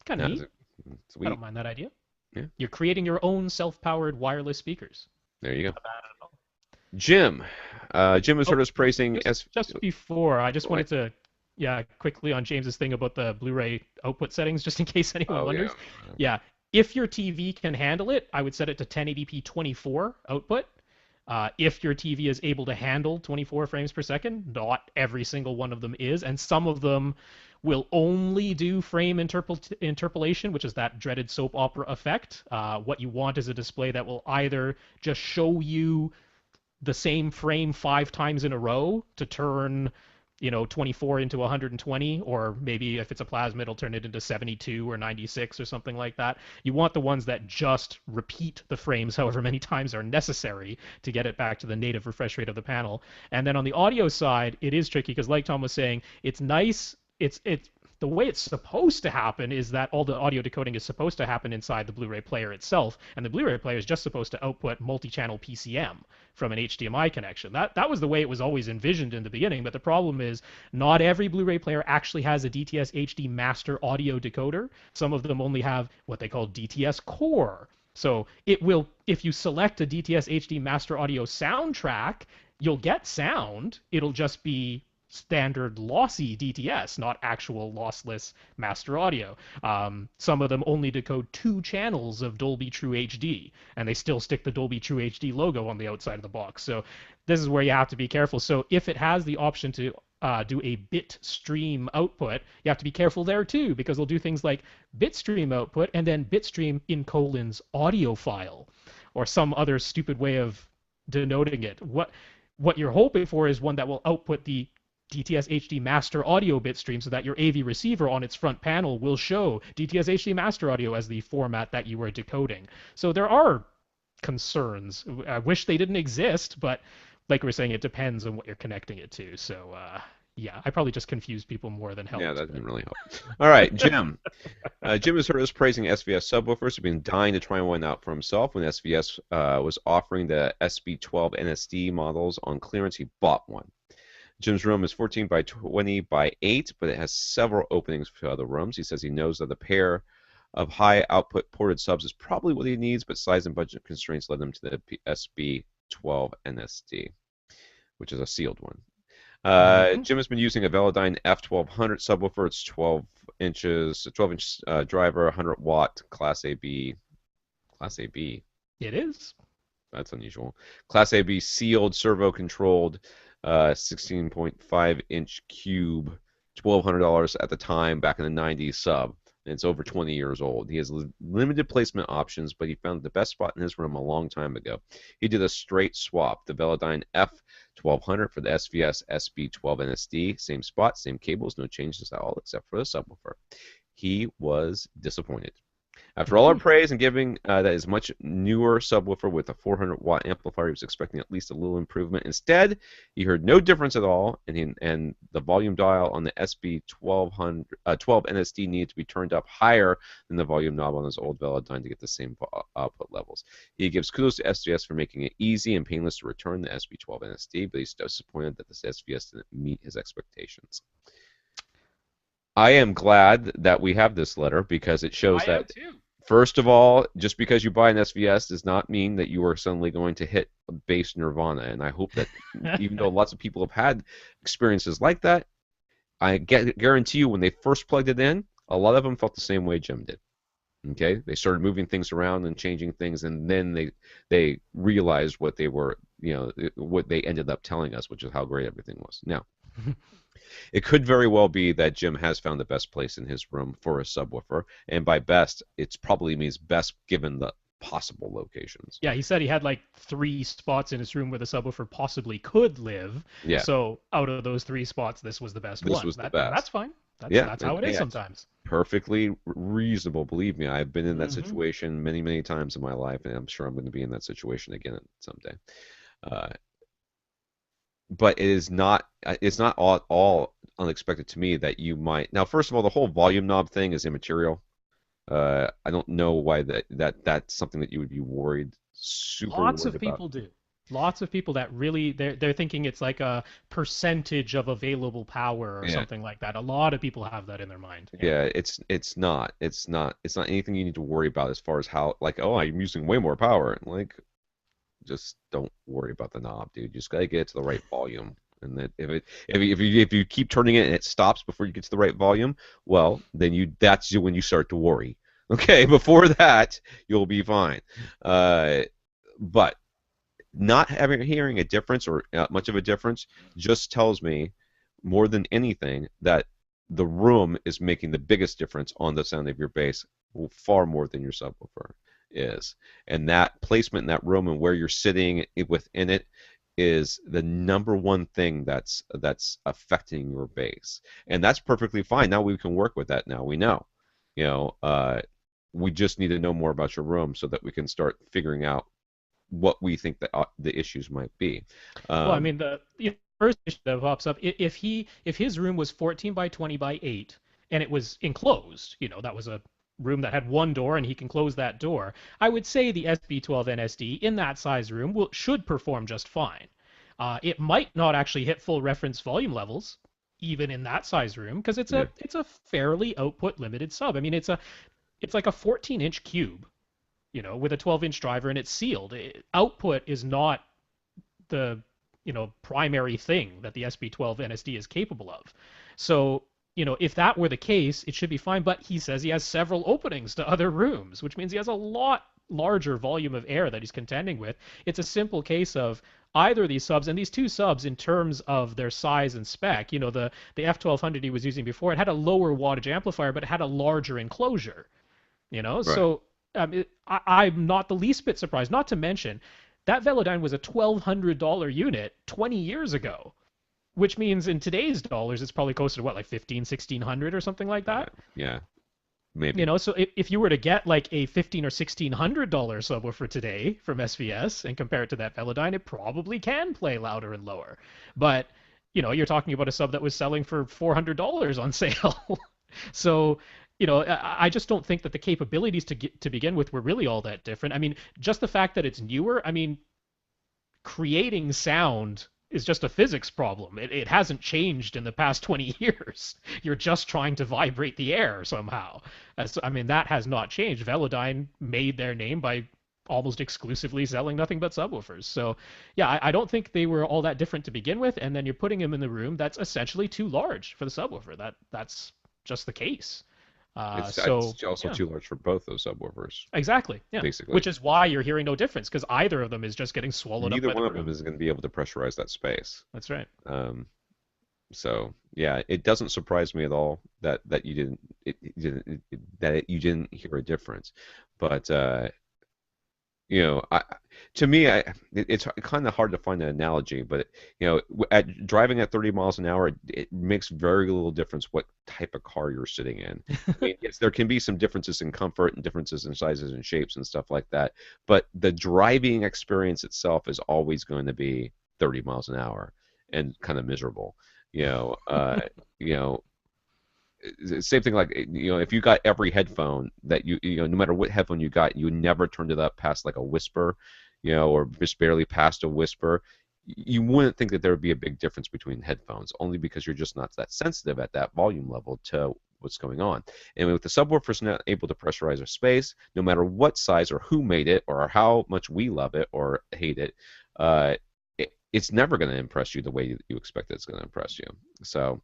kind of neat. Sweet. I don't mind that idea. Yeah. You're creating your own self-powered wireless speakers. There you go. Jim. Jim has heard us praising... Just before, I just wanted to quickly on James's thing about the Blu-ray output settings, just in case anyone wonders. Yeah, if your TV can handle it, I would set it to 1080p 24 output. If your TV is able to handle 24 frames per second, not every single one of them is, and some of them will only do frame interpolation, which is that dreaded soap opera effect. What you want is a display that will either just show you the same frame 5 times in a row to turn 24 into 120, or maybe if it's a plasma, it'll turn it into 72 or 96 or something like that. You want the ones that just repeat the frames however many times are necessary to get it back to the native refresh rate of the panel. And then on the audio side, it is tricky because, like Tom was saying, it's nice. It's the way it's supposed to happen is that all the audio decoding is supposed to happen inside the Blu-ray player itself, and the Blu-ray player is just supposed to output multi-channel PCM from an HDMI connection. That was the way it was always envisioned in the beginning, but the problem is not every Blu-ray player actually has a DTS HD master audio decoder. Some of them only have what they call DTS core. So it will, if you select a DTS HD master audio soundtrack, you'll get sound. It'll just be standard lossy DTS, not actual lossless master audio. Some of them only decode 2 channels of Dolby True HD, and they still stick the Dolby True HD logo on the outside of the box. So this is where you have to be careful. So if it has the option to do a bit stream output, you have to be careful there too, because they'll do things like bit stream output and then bit stream in colons audio file, or some other stupid way of denoting it. What you're hoping for is one that will output the DTS HD master audio bitstream so that your AV receiver on its front panel will show DTS HD master audio as the format that you are decoding. So there are concerns. I wish they didn't exist, but like we were saying, it depends on what you're connecting it to. So yeah, I probably just confused people more than helped. Yeah, that didn't really help. All right, Jim. Jim has heard us praising SVS subwoofers. He's been dying to try one out for himself. When SVS was offering the SB12 NSD models on clearance, he bought one. Jim's room is 14 by 20 by 8, but it has several openings for other rooms. He says he knows that a pair of high output ported subs is probably what he needs, but size and budget constraints led him to the SB12 NSD, which is a sealed one. Jim has been using a Velodyne F1200 subwoofer. It's 12-inch driver, 100 watt, Class AB. Class AB. It is. That's unusual. Class AB sealed, servo controlled. 16.5-inch cube, $1,200 at the time back in the 90s sub, and it's over 20 years old. He has limited placement options, but he found the best spot in his room a long time ago. He did a straight swap, the Velodyne F1200 for the SVS SB12 NSD, same spot, same cables, no changes at all except for the subwoofer. He was disappointed. After all our praise and giving that is much newer subwoofer with a 400-watt amplifier, he was expecting at least a little improvement. Instead, he heard no difference at all, and the volume dial on the SB12 NSD needed to be turned up higher than the volume knob on his old Velodyne to get the same output levels. He gives kudos to SVS for making it easy and painless to return the SB12 NSD, but he's disappointed that this SVS didn't meet his expectations. I am glad that we have this letter because it shows that, first of all, just because you buy an SVS does not mean that you are suddenly going to hit bass nirvana. And I hope that even though lots of people have had experiences like that, guarantee you when they first plugged it in, a lot of them felt the same way Jim did. Okay, they started moving things around and changing things, and then they realized what they were, what they ended up telling us, which is how great everything was. Now, it could very well be that Jim has found the best place in his room for a subwoofer, and by best, it probably means best given the possible locations. Yeah, he said he had like 3 spots in his room where the subwoofer possibly could live. Yeah. So out of those 3 spots, this was the best one. This was the best. That's fine. That's how it is sometimes. Perfectly reasonable. Believe me, I've been in that situation many, many times in my life, and I'm sure I'm going to be in that situation again someday. But it's not all unexpected to me that you might. Now, first of all, the whole volume knob thing is immaterial. I don't know why that's something that you would be super worried Lots of people do. Lots of people that really they're thinking it's like a percentage of available power or something like that. A lot of people have that in their mind. Yeah, it's not anything you need to worry about as far as how, like, oh, I'm using way more power. Like, just don't worry about the knob, dude. You just gotta get it to the right volume. And that if you keep turning it and it stops before you get to the right volume, well, then that's when you start to worry. Okay, before that, you'll be fine. But not hearing a difference or much of a difference just tells me more than anything that the room is making the biggest difference on the sound of your bass, far more than your subwoofer is. And that placement in that room and where you're sitting within it is the number one thing that's affecting your bass. And that's perfectly fine. Now we can work with that. Now we know. We just need to know more about your room so that we can start figuring out what we think the issues might be. Well, I mean, the first issue that pops up, if his room was 14 by 20 by 8 and it was enclosed, that was a room that had one door and he can close that door, I would say the SB12 NSD in that size room should perform just fine. It might not actually hit full reference volume levels even in that size room because it's a fairly output limited sub. I mean, it's like a 14-inch cube, with a 12-inch driver, and it's sealed. Output is not the primary thing that the SB12 NSD is capable of. So if that were the case, it should be fine. But he says he has several openings to other rooms, which means he has a lot larger volume of air that he's contending with. It's a simple case of either of these subs, and these 2 subs in terms of their size and spec, the F1200 he was using before, it had a lower wattage amplifier, but it had a larger enclosure, Right. So I'm not the least bit surprised. Not to mention, that Velodyne was a $1,200 unit 20 years ago, which means in today's dollars, it's probably closer to what, like $1,500, $1,600 or something like that? Yeah, maybe. So if you were to get like a $1,500 or $1,600 subwoofer today from SVS and compare it to that Velodyne, it probably can play louder and lower. But, you're talking about a sub that was selling for $400 on sale. So, I just don't think that the capabilities to begin with were really all that different. I mean, just the fact that it's newer, I mean, creating sound is just a physics problem. It hasn't changed in the past 20 years. You're just trying to vibrate the air somehow. I mean, that has not changed. Velodyne made their name by almost exclusively selling nothing but subwoofers. So, yeah, I don't think they were all that different to begin with, and then you're putting them in the room that's essentially too large for the subwoofer. That's just the case. It's also too large for both those subwoofers. Exactly. Yeah. Basically. Which is why you're hearing no difference, because either of them is just getting swallowed up by the room. Neither one of them is going to be able to pressurize that space. That's right. So yeah, it doesn't surprise me at all that you didn't hear a difference, but to me, it's kind of hard to find an analogy, but driving at 30 miles an hour, it makes very little difference what type of car you're sitting in. I mean, yes, there can be some differences in comfort and differences in sizes and shapes and stuff like that, but the driving experience itself is always going to be 30 miles an hour and kind of miserable. Same thing, like, if you got every headphone that no matter what headphone you got, you never turned it up past like a whisper, or just barely past a whisper, you wouldn't think that there would be a big difference between headphones, only because you're just not that sensitive at that volume level to what's going on. And with the subwoofers not able to pressurize a space, no matter what size or who made it or how much we love it or hate it, it's never going to impress you the way you expect it's going to impress you. So,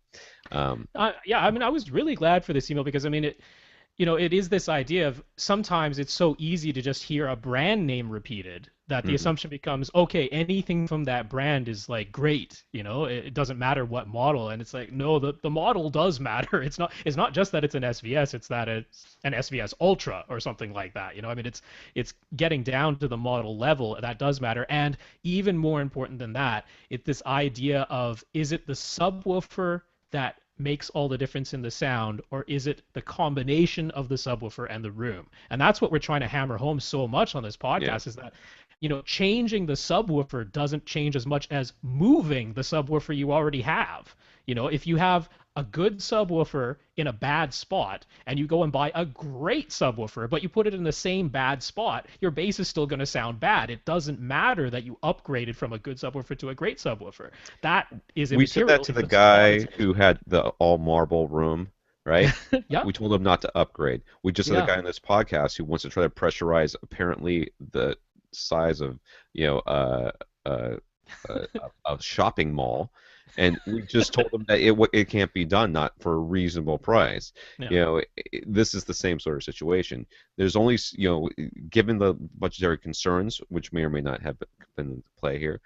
um, Yeah, I mean, I was really glad for this email because I mean, it is this idea of sometimes it's so easy to just hear a brand name repeated that the mhm. assumption becomes, okay, anything from that brand is like great, it doesn't matter what model. And it's like, no, the model does matter. It's not just that it's an SVS, it's that it's an SVS Ultra or something like that. I mean, it's getting down to the model level that does matter. And even more important than that, it's this idea of, is it the subwoofer that makes all the difference in the sound, or is it the combination of the subwoofer and the room? And that's what we're trying to hammer home so much on this Yeah. podcast, is that changing the subwoofer doesn't change as much as moving the subwoofer you already have. If you have a good subwoofer in a bad spot and you go and buy a great subwoofer, but you put it in the same bad spot, your bass is still going to sound bad. It doesn't matter that you upgraded from a good subwoofer to a great subwoofer. That is We said that immaterial to in the the spot. guy who had the all marble room, right? Yeah, We told him not to upgrade. We just had a yeah. guy on this podcast who wants to try to pressurize apparently the size of, you know, a shopping mall, and we just told him that it can't be done, not for a reasonable price. Yeah. This is the same sort of situation. There's only, given the budgetary concerns, which may or may not have been in play here,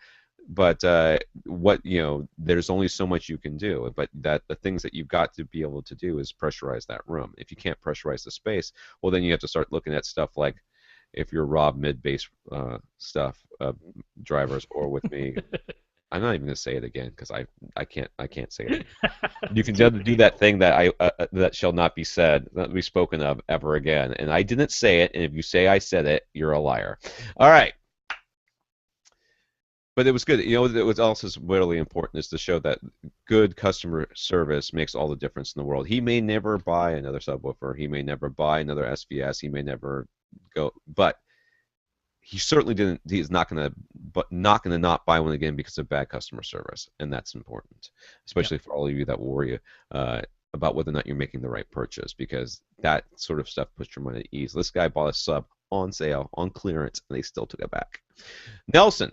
but there's only so much you can do. But that the things that you've got to be able to do is pressurize that room. If you can't pressurize the space, well, then you have to start looking at stuff like, if you're Rob mid bass stuff drivers, or with me, I'm not even gonna say it again because I can't say it. You It's can too do that painful. thing that I that shall not be said, not be spoken of ever again. And I didn't say it. And if you say I said it, you're a liar. All right. But it was good. It was also really important is to show that good customer service makes all the difference in the world. He may never buy another subwoofer. He may never buy another SVS. He may never go, but he certainly didn't. He's not gonna not buy one again because of bad customer service, and that's important, Yeah. especially for all of you that worry about whether or not you're making the right purchase, because that sort of stuff puts your mind at ease. This guy bought a sub on sale, on clearance, and they still took it back. Nelson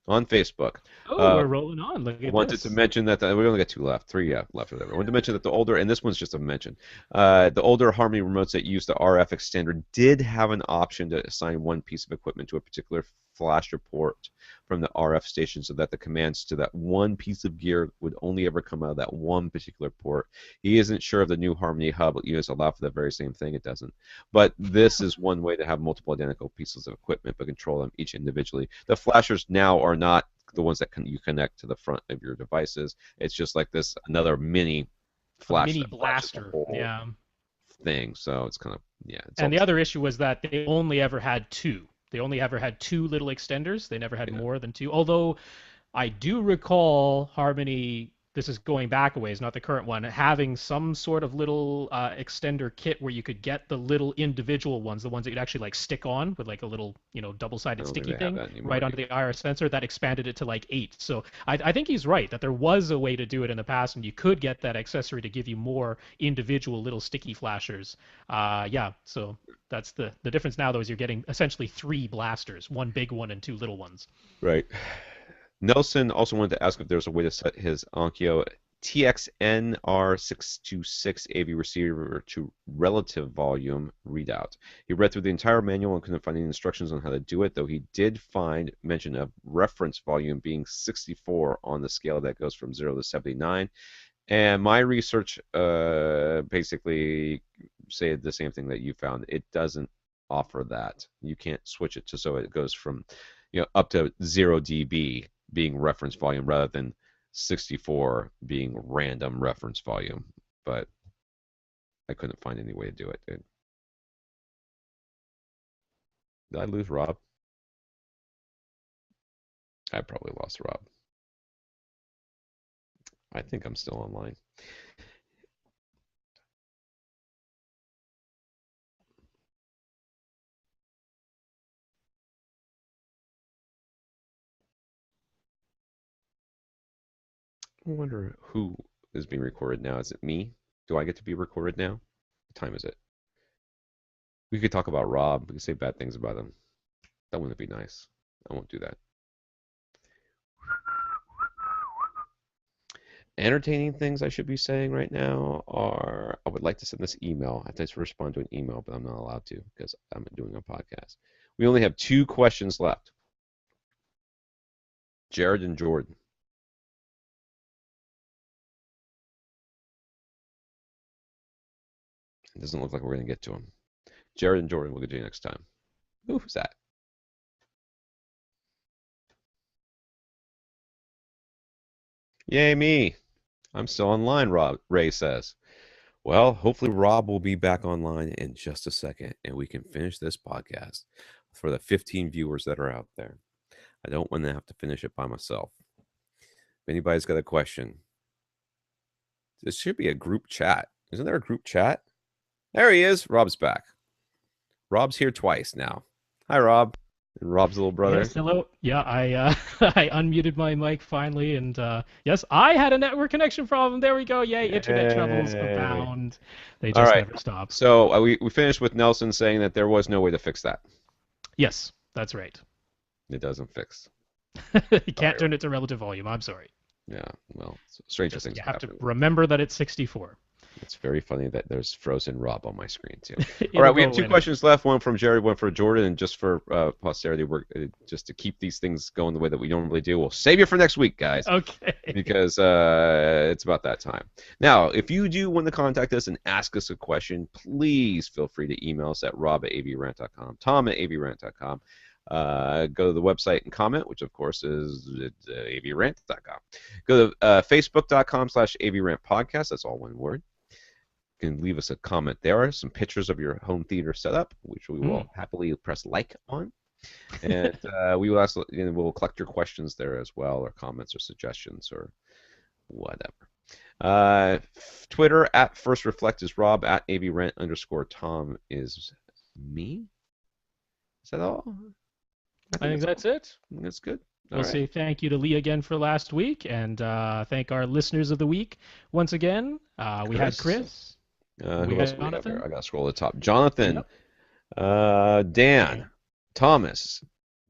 on Facebook. Oh, Uh, we're rolling on. Look at wanted to this. mention that we only got two left, three left, or whatever. I wanted to mention that the older, and this one's just a mention, the older Harmony remotes that use the RF extender did have an option to assign one piece of equipment to a particular flasher port from the RF station, so that the commands to that one piece of gear would only ever come out of that one particular port. He isn't sure if the new Harmony hub units allow for the very same thing. It doesn't. But this is one way to have multiple identical pieces of equipment, but control them each individually. The flashers now are not the ones that you connect to the front of your devices. It's just like this another mini A flash mini that flashes the blaster. whole Yeah. thing. So it's kind of, yeah, it's And all the the other issue was that they only ever had two. They only ever had two little extenders. They never had same. Yeah. more than two. Although I do recall Harmony, this is going back a ways, not the current one, having some sort of little extender kit where you could get the little individual ones, the ones that you'd actually like stick on with like a little, I double-sided don't think sticky they have thing that anymore. right onto the IR sensor that expanded it to like 8. So I think he's right that there was a way to do it in the past, and you could get that accessory to give you more individual little sticky flashers. Yeah, so that's the difference now, though, is you're getting essentially three blasters, one big one and two little ones. Right. Nelson also wanted to ask if there was a way to set his Onkyo TXNR626 AV receiver to relative volume readout. He read through the entire manual and couldn't find any instructions on how to do it, though he did find mention of reference volume being 64 on the scale that goes from 0 to 79. And my research basically said the same thing that you found. It doesn't offer that. You can't switch it to so it goes from up to 0 dB being reference volume rather than 64 being random reference volume. But I couldn't find any way to do it, dude. Did I lose Rob? I probably lost Rob. I think I'm still online. I wonder who is being recorded now. Is it me? Do I get to be recorded now? What time is it? We could talk about Rob. We could say bad things about him. That wouldn't be nice. I won't do that. entertaining things I should be saying right now are I would like to send this email. I have to respond to an email, but I'm not allowed to because I'm doing a podcast. We only have 2 questions left. Jared and Jordan. It doesn't look like we're going to get to them. Jared and Jordan, we'll get to you next time. Ooh, who's that? Yay, me. I'm still online, Ray says. Well, hopefully Rob will be back online in just a second, and we can finish this podcast for the 15 viewers that are out there. I don't want to have to finish it by myself. If anybody's got a question, this should be a group chat. Isn't there a group chat? There he is. Rob's back. Rob's here twice now. Hi, Rob. And Rob's little brother. Yes, hello. Yeah, I I unmuted my mic finally, and yes, I had a network connection problem. There we go. Yay, internet troubles abound. They just never stop. So we finished with Nelson saying that there was no way to fix that. Yes, that's right. It doesn't fix. You can't turn it to relative volume. I'm sorry. Yeah, well, stranger things You have happen. to remember that it's 64. It's very funny that there's frozen Rob on my screen too. All right, we have 2 questions left. One from Jerry, one for Jordan, and just for posterity, we're just to keep these things going the way that we normally do. We'll save you for next week, guys. Okay. Because it's about that time. Now, if you do want to contact us and ask us a question, please feel free to email us at rob@avrant.com, tom@avrant.com. Go to the website and comment, which of course is avrant.com. Go to facebook.com/avrantpodcast. That's all one word. You can leave us a comment there. Some pictures of your home theater setup, which we will happily press like on. And we will also we'll collect your questions there as well, or comments or suggestions or whatever. Twitter @FirstReflect is Rob, @avrant_Tom is me. Is that all? I think that's it. That's good. We'll say thank you to Lee again for last week, and thank our listeners of the week once again. We had Kris. Who else we have here? I got to scroll to the top. Jonathan, Dan, Thomas,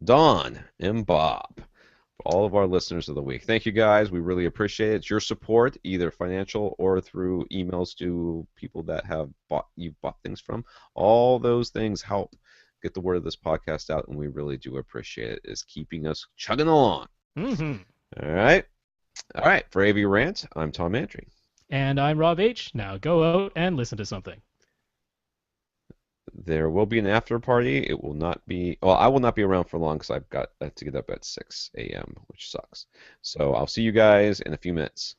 Don, and Bob. For all of our listeners of the week. Thank you, guys. We really appreciate it. It's your support, either financial or through emails to people that you've bought things from. All those things help get the word of this podcast out, and we really do appreciate it. It's keeping us chugging along. Mm-hmm. All right. For AV Rant, I'm Tom Antry. And I'm Rob H. Now go out and listen to something. There will be an after party. It will not be... Well, I will not be around for long because I have to get up at 6 a.m., which sucks. So I'll see you guys in a few minutes.